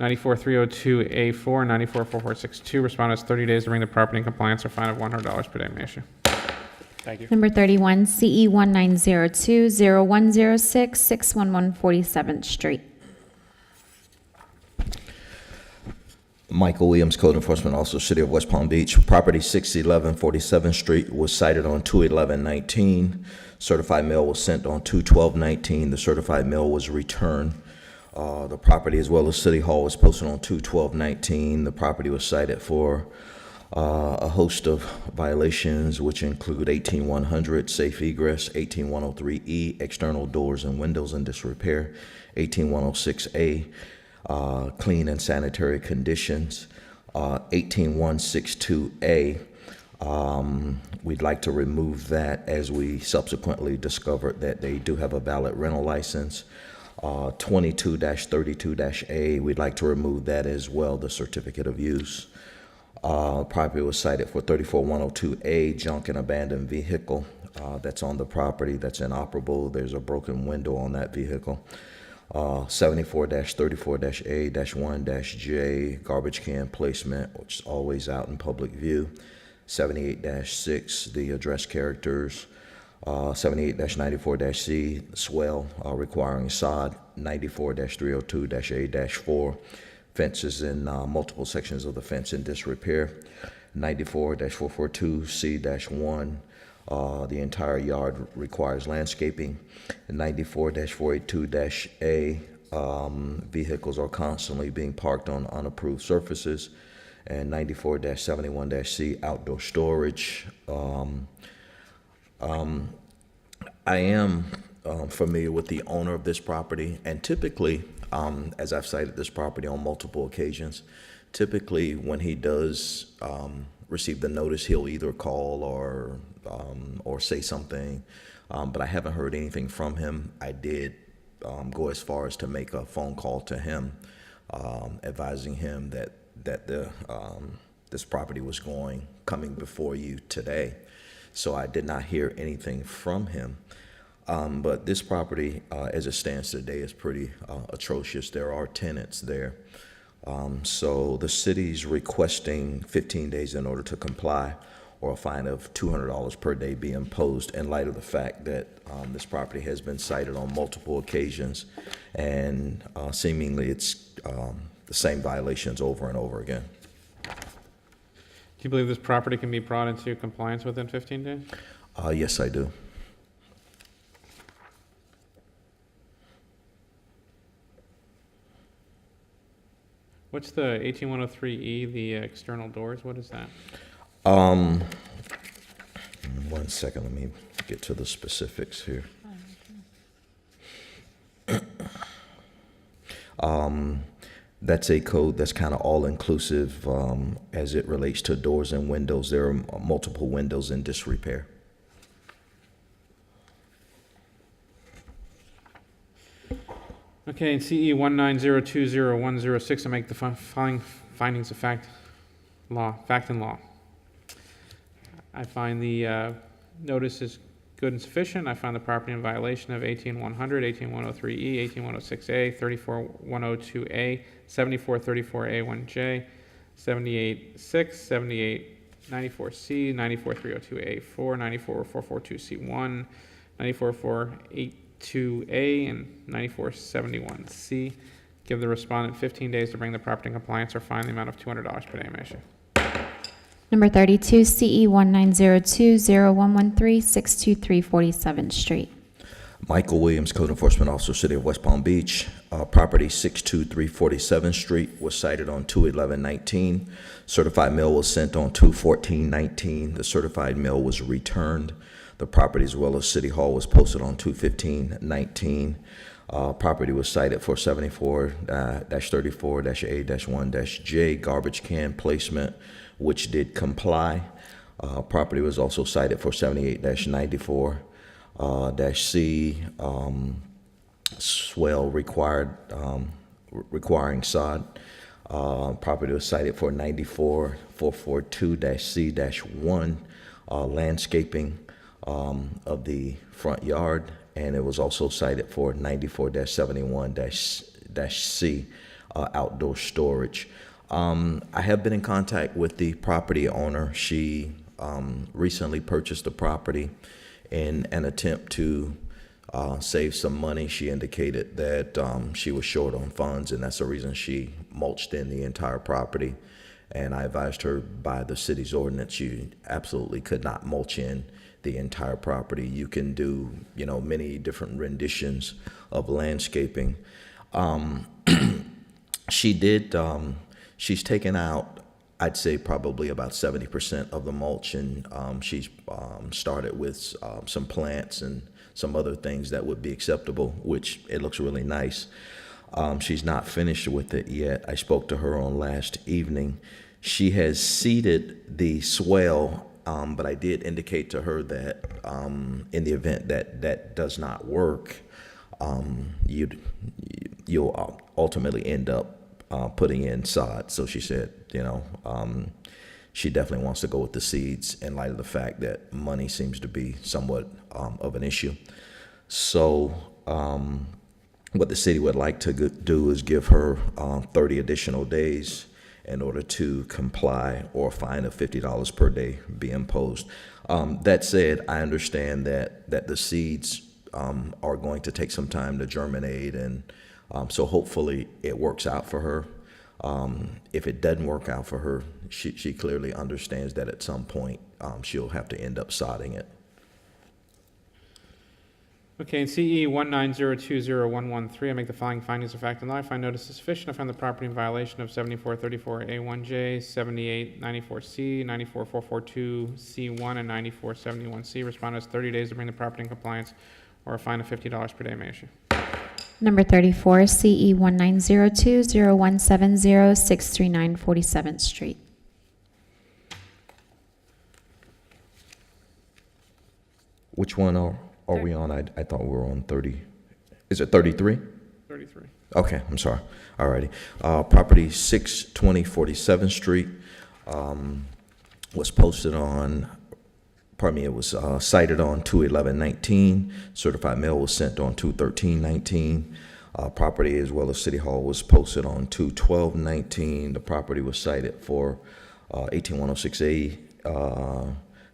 94302A4, and 944462. Respondents 30 days to bring the property in compliance or fine of $100 per day. May issue. Thank you. Number 31, CE 1902-0106, 611 47th Street. Michael Williams, Code Enforcement Officer, City of West Palm Beach. Property 611 47th Street was cited on 2/11/19. Certified mail was sent on 2/12/19. The certified mail was returned. The property, as well as City Hall, was posted on 2/12/19. The property was cited for a host of violations, which include 18100 safe egress, 18103E external doors and windows in disrepair, 18106A clean and sanitary conditions, 18162A. We'd like to remove that as we subsequently discovered that they do have a valid rental license. 22-32-A, we'd like to remove that as well, the certificate of use. Property was cited for 34102A, junk and abandoned vehicle. That's on the property, that's inoperable. There's a broken window on that vehicle. 74-34-A-1-J, garbage can placement, which is always out in public view. 78-6, the address characters. 78-94-C, swell requiring sod. 94-302-A-4, fences in multiple sections of the fence in disrepair. 94-442C-1, the entire yard requires landscaping. 94-482-A, vehicles are constantly being parked on unapproved surfaces. And 94-71-C, outdoor storage. I am familiar with the owner of this property, and typically, as I've cited this property on multiple occasions, typically when he does receive the notice, he'll either call or say something, but I haven't heard anything from him. I did go as far as to make a phone call to him, advising him that this property was coming before you today. So I did not hear anything from him. But this property, as it stands today, is pretty atrocious. There are tenants there. So the city's requesting 15 days in order to comply, or a fine of $200 per day be imposed in light of the fact that this property has been cited on multiple occasions, and seemingly it's the same violations over and over again. Do you believe this property can be brought into compliance within 15 days? Yes, I do. What's the 18103E, the external doors? What is that? 1 second, let me get to the specifics here. That's a code that's kind of all-inclusive as it relates to doors and windows. There are multiple windows in disrepair. Okay, in CE 19020-106, I make the following findings of fact and law. I find the notice is good and sufficient. I find the property in violation of 18100, 18103E, 18106A, 34102A, 7434A1J, 78.6, 78.94C, 94302A4, 94442C1, 94482A, and 9471C. Give the respondent 15 days to bring the property in compliance or fine the amount of $200 per day. May issue. Number 32, CE 1902-0113, 623 47th Street. Michael Williams, Code Enforcement Officer, City of West Palm Beach. Property 623 47th Street was cited on 2/11/19. Certified mail was sent on 2/14/19. The certified mail was returned. The property, as well as City Hall, was posted on 2/15/19. Property was cited for 74-34-A-1-J garbage can placement, which did comply. Property was also cited for 78-94. dash C, swell requiring sod. Property was cited for 94442-C-1, landscaping of the front yard, and it was also cited for 94-71-C, outdoor storage. I have been in contact with the property owner. She recently purchased the property in an attempt to save some money. She indicated that she was short on funds, and that's the reason she mulched in the entire property. And I advised her by the city's ordinance, you absolutely could not mulch in the entire property. You can do, many different renditions of landscaping. She's taken out, I'd say probably about 70% of the mulch, and she's started with some plants and some other things that would be acceptable, which it looks really nice. She's not finished with it yet. I spoke to her on last evening. She has seeded the swale, but I did indicate to her that in the event that that does not work, you'll ultimately end up putting in sod. So she said, she definitely wants to go with the seeds in light of the fact that money seems to be somewhat of an issue. So what the city would like to do is give her 30 additional days in order to comply, or a fine of $50 per day be imposed. That said, I understand that the seeds are going to take some time to germinate, and so hopefully it works out for her. If it doesn't work out for her, she clearly understands that at some point she'll have to end up sodding it. Okay, in CE 190201113, I make the following findings of fact and law. I find notice is sufficient. I find the property in violation of 7434A1J, 7894C, 94442C1, and 9471C. Respondent has 30 days to bring the property in compliance, or a fine of $50 per day may issue. Number 34, CE 19020170639 47th Street. Which one are we on? I thought we were on 30. Is it 33? 33. Okay, I'm sorry. All righty. Property 620 47th Street was posted on, it was cited on 2/11/19. Certified mail was sent on 2/13/19. Property as well as City Hall was posted on 2/12/19. The property was cited for 18106A,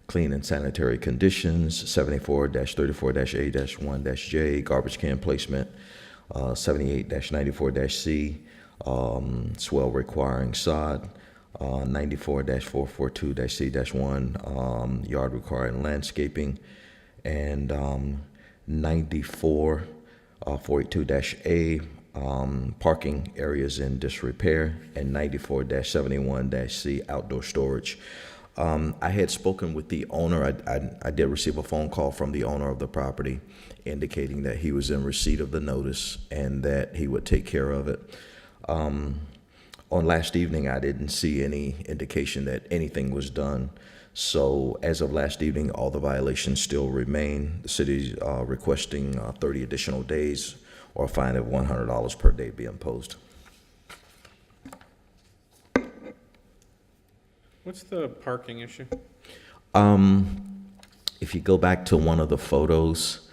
clean and sanitary conditions, 74-34-A-1-J, garbage can placement, 78-94-C, swell requiring sod, 94-442-C-1, yard requiring landscaping, and 94-482-A, parking areas in disrepair, and 94-71-C, outdoor storage. I had spoken with the owner. I did receive a phone call from the owner of the property indicating that he was in receipt of the notice and that he would take care of it. On last evening, I didn't see any indication that anything was done. So as of last evening, all the violations still remain. The city's requesting 30 additional days, or a fine of $100 per day be imposed. What's the parking issue? If you go back to one of the photos,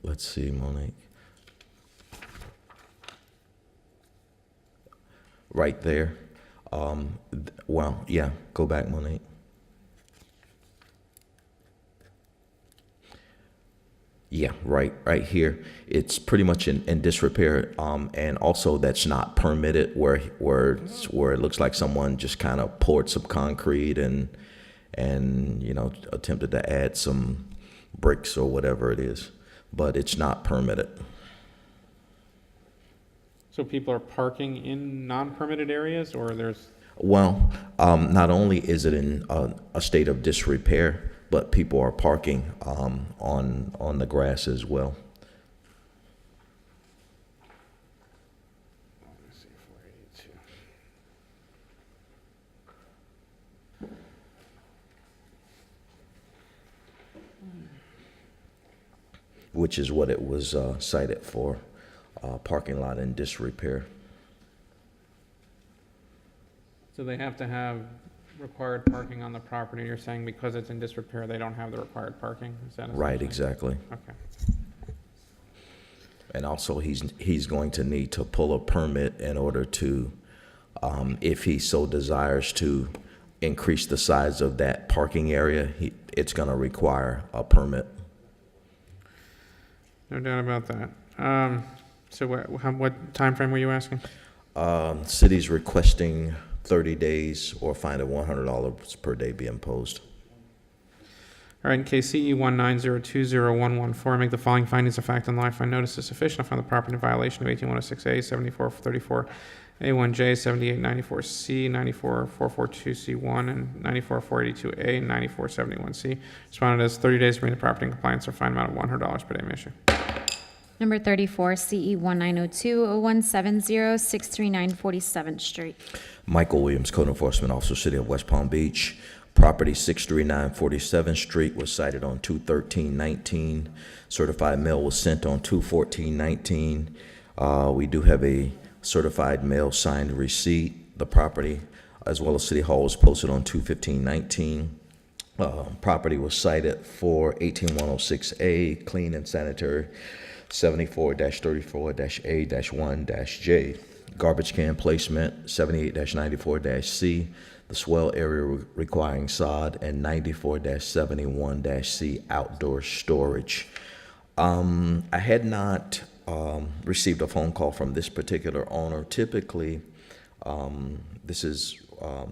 let's see, Monique. Right there. Well, yeah, go back, Monique. Yeah, right here. It's pretty much in disrepair, and also that's not permitted. Where it looks like someone just kind of poured some concrete and attempted to add some bricks or whatever it is, but it's not permitted. So people are parking in non-permitted areas, or there's? Well, not only is it in a state of disrepair, but people are parking on the grass as well. which is what it was cited for, parking lot in disrepair. So they have to have required parking on the property. You're saying because it's in disrepair, they don't have the required parking? Is that Right, essentially- exactly. Okay. And also, he's going to need to pull a permit in order to, if he so desires to increase the size of that parking area, it's going to require a permit. No doubt about that. So what timeframe were you asking? City's requesting 30 days or a fine of $100 per day be imposed. All right, in case CE 190201114, make the following findings of fact and law. I find notice is sufficient. I find the property in violation of 18106A, 7434A1J, 7894C, 94442C1, and 94482A, and 9471C. Respondent has 30 days to bring the property in compliance or fine amount of $100 per day may issue. Number 34, CE 1902-0170, 639 47th Street. Michael Williams, Code Enforcement Officer, City of West Palm Beach. Property 639 47th Street was cited on 2/13/19. Certified mail was sent on 2/14/19. We do have a certified mail signed receipt. The property, as well as City Hall, was posted on 2/15/19. Property was cited for 18106A, clean and sanitary, 74-34-A-1-J. Garbage can placement, 78-94-C. The swell area requiring sod, and 94-71-C outdoor storage. I had not received a phone call from this particular owner. Typically, this is,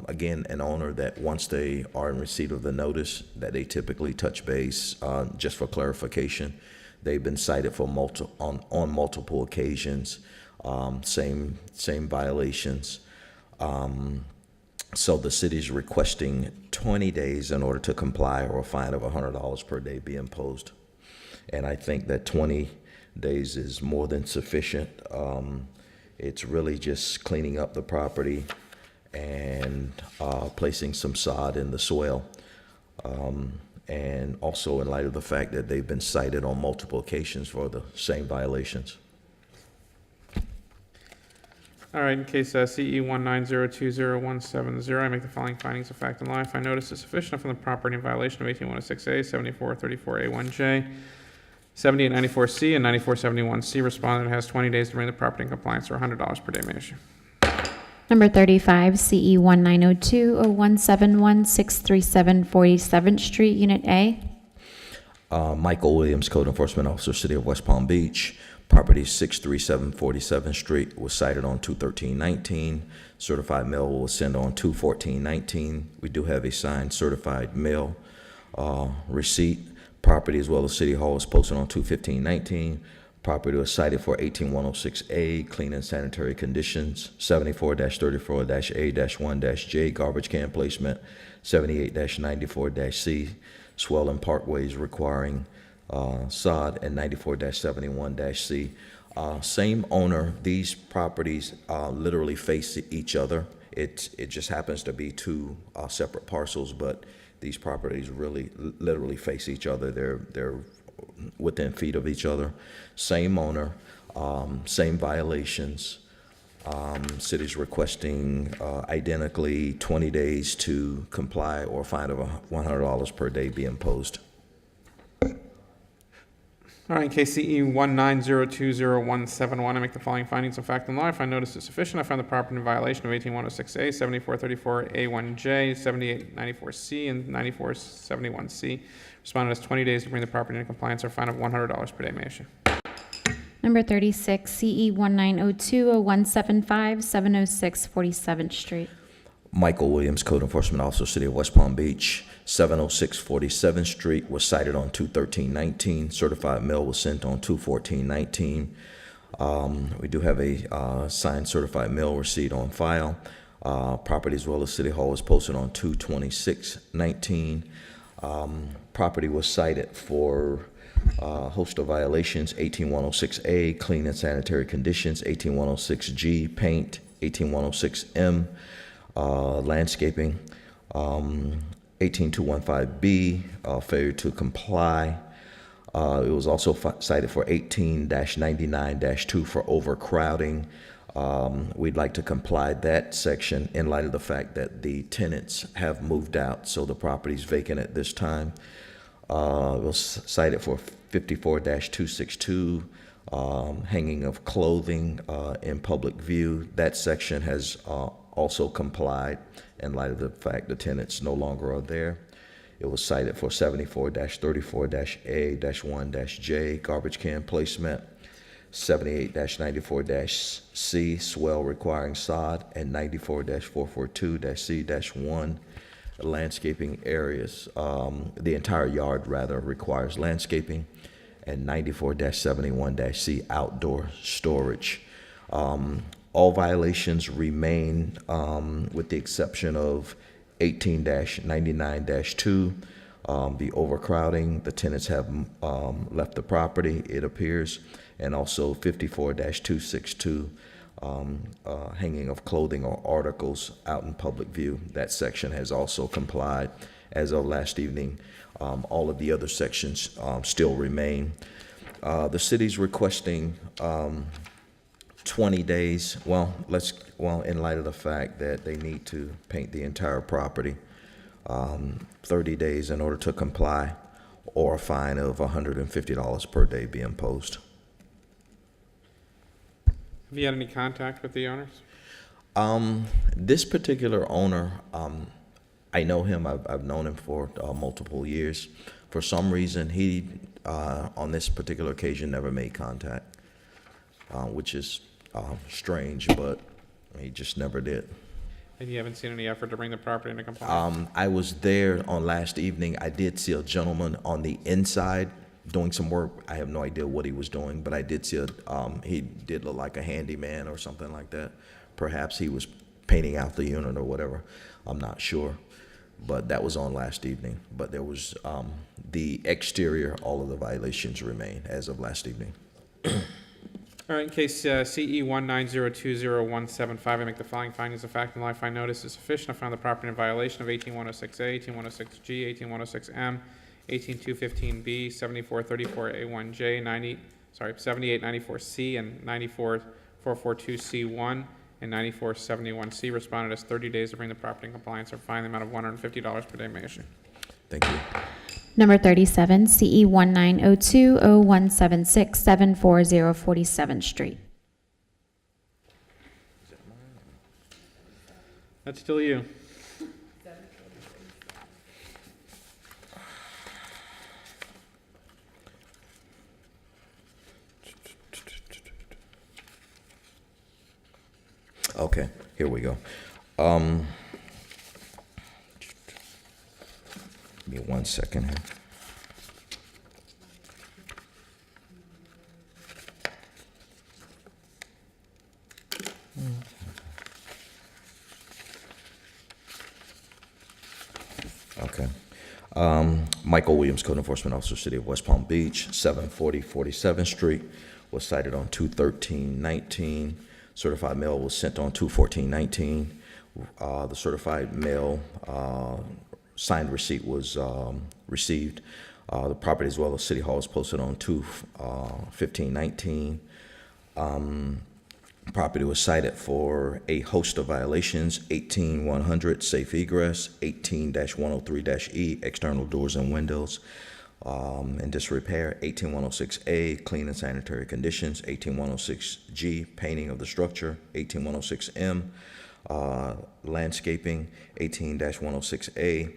again, an owner that once they are in receipt of the notice, that they typically touch base. Just for clarification, they've been cited for on multiple occasions, same violations. So the city's requesting 20 days in order to comply, or a fine of $100 per day be imposed. And I think that 20 days is more than sufficient. It's really just cleaning up the property and placing some sod in the swale. And also in light of the fact that they've been cited on multiple occasions for the same violations. All right, in case CE 1902017, I make the following findings of fact and law. I find notice is sufficient from the property in violation of 18106A, 7434A1J, 7894C, and 9471C. Respondent has 20 days to bring the property in compliance, or $100 per day may issue. Number 35, CE 1902-0171, 637 47th Street, Unit A. Michael Williams, Code Enforcement Officer, City of West Palm Beach. Property 637 47th Street was cited on 2/13/19. Certified mail was sent on 2/14/19. We do have a signed certified mail receipt. Property, as well as City Hall, was posted on 2/15/19. Property was cited for 18106A, clean and sanitary conditions, 74-34-A-1-J, garbage can placement, 78-94-C, swell and parkways requiring sod, and 94-71-C. Same owner. These properties literally face each other. It just happens to be two separate parcels, but these properties really literally face each other. They're within feet of each other. Same owner, same violations. City's requesting identically 20 days to comply, or a fine of $100 per day be imposed. All right, in case CE 1902017, I make the following findings of fact and law. I find notice is sufficient. I find the property in violation of 18106A, 7434A1J, 7894C, and 9471C. Respondent has 20 days to bring the property into compliance, or a fine of $100 per day may issue. Number 36, CE 1902-0175, 706 47th Street. Michael Williams, Code Enforcement Officer, City of West Palm Beach. 706 47th Street was cited on 2/13/19. Certified mail was sent on 2/14/19. We do have a signed certified mail receipt on file. Property, as well as City Hall, was posted on 2/26/19. Property was cited for a host of violations: 18106A, clean and sanitary conditions; 18106G, paint; 18106M, landscaping; 18215B, failure to comply; It was also cited for 18-99-2 for overcrowding. We'd like to comply that section in light of the fact that the tenants have moved out, so the property's vacant at this time. It was cited for 54-262, hanging of clothing in public view. That section has also complied in light of the fact the tenants no longer are there. It was cited for 74-34-A-1-J, garbage can placement, 78-94-C, swell requiring sod, and 94-442-C-1, landscaping areas. The entire yard, rather, requires landscaping, and 94-71-C, outdoor storage. All violations remain with the exception of 18-99-2, the overcrowding. The tenants have left the property, it appears, and also 54-262, hanging of clothing or articles out in public view. That section has also complied as of last evening. All of the other sections still remain. The city's requesting 20 days, in light of the fact that they need to paint the entire property, 30 days in order to comply, or a fine of $150 per day be imposed. Have you had any contact with the owners? This particular owner, I know him, I've known him for multiple years. For some reason, he, on this particular occasion, never made contact, which is strange, but he just never did. And you haven't seen any effort to bring the property into compliance? I was there on last evening. I did see a gentleman on the inside doing some work. I have no idea what he was doing, but I did see he did look like a handyman or something like that. Perhaps he was painting out the unit or whatever. I'm not sure, but that was on last evening. But there was the exterior, all of the violations remain as of last evening. All right, in case CE 19020-175, I make the following findings of fact and law. I find notice is sufficient. I find the property in violation of 18106A, 18106G, 18106M, 18215B, 7434A1J, 7894C, and 94442C1, and 9471C. Responded as 30 days to bring the property in compliance or fine the amount of $150 per day may issue. Thank you. Number 37, CE 1902-0176, 740 47th Street. That's still you. Okay, here we go. Give me 1 second here. Okay. Michael Williams, Code Enforcement Officer, City of West Palm Beach, 740 47th Street, was cited on 2/13/19. Certified mail was sent on 2/14/19. The certified mail signed receipt was received. The property as well as City Hall was posted on 2/15/19. Property was cited for a host of violations: 18-100 safe egress, 18-103-E external doors and windows in disrepair, 18-106A clean and sanitary conditions, 18-106G painting of the structure, 18-106M landscaping, 18-106A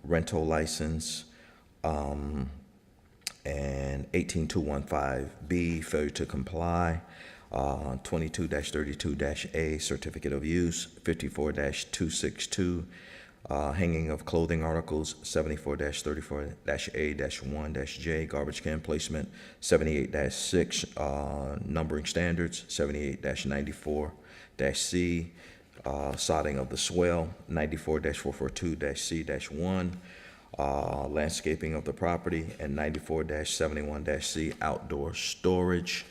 rental license, and 18215B failure to comply. 22-32-A certificate of use, 54-262 hanging of clothing articles, 74-34-A-1-J garbage can placement, 78-6 numbering standards, 78-94-C sodding of the swell, 94-442-C-1 landscaping of the property, and 94-71-C outdoor storage.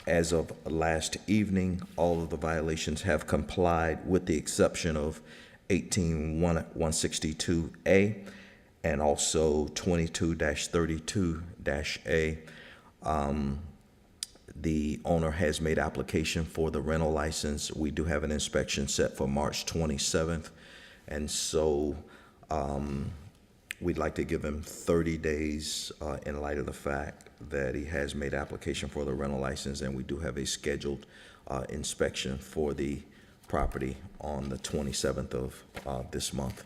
As of last evening, all of the violations have complied with the exception of 18-162A and also 22-32-A. The owner has made application for the rental license. We do have an inspection set for March 27th, and so we'd like to give him 30 days in light of the fact that he has made application for the rental license, and we do have a scheduled inspection for the property on the 27th of this month.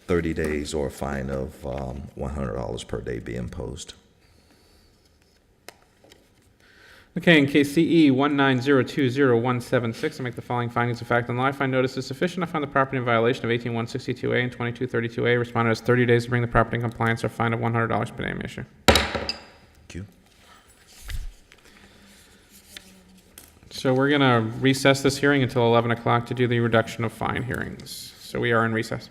30 days or a fine of $100 per day be imposed. Okay, in case CE 19020-176, I make the following findings of fact and law. I find notice is sufficient. I find the property in violation of 18162A and 2232A. Respondent has 30 days to bring the property in compliance or fine of $100 per day may issue. Thank you. So we're going to recess this hearing until 11 o'clock to do the reduction of fine hearings. So we are in recess.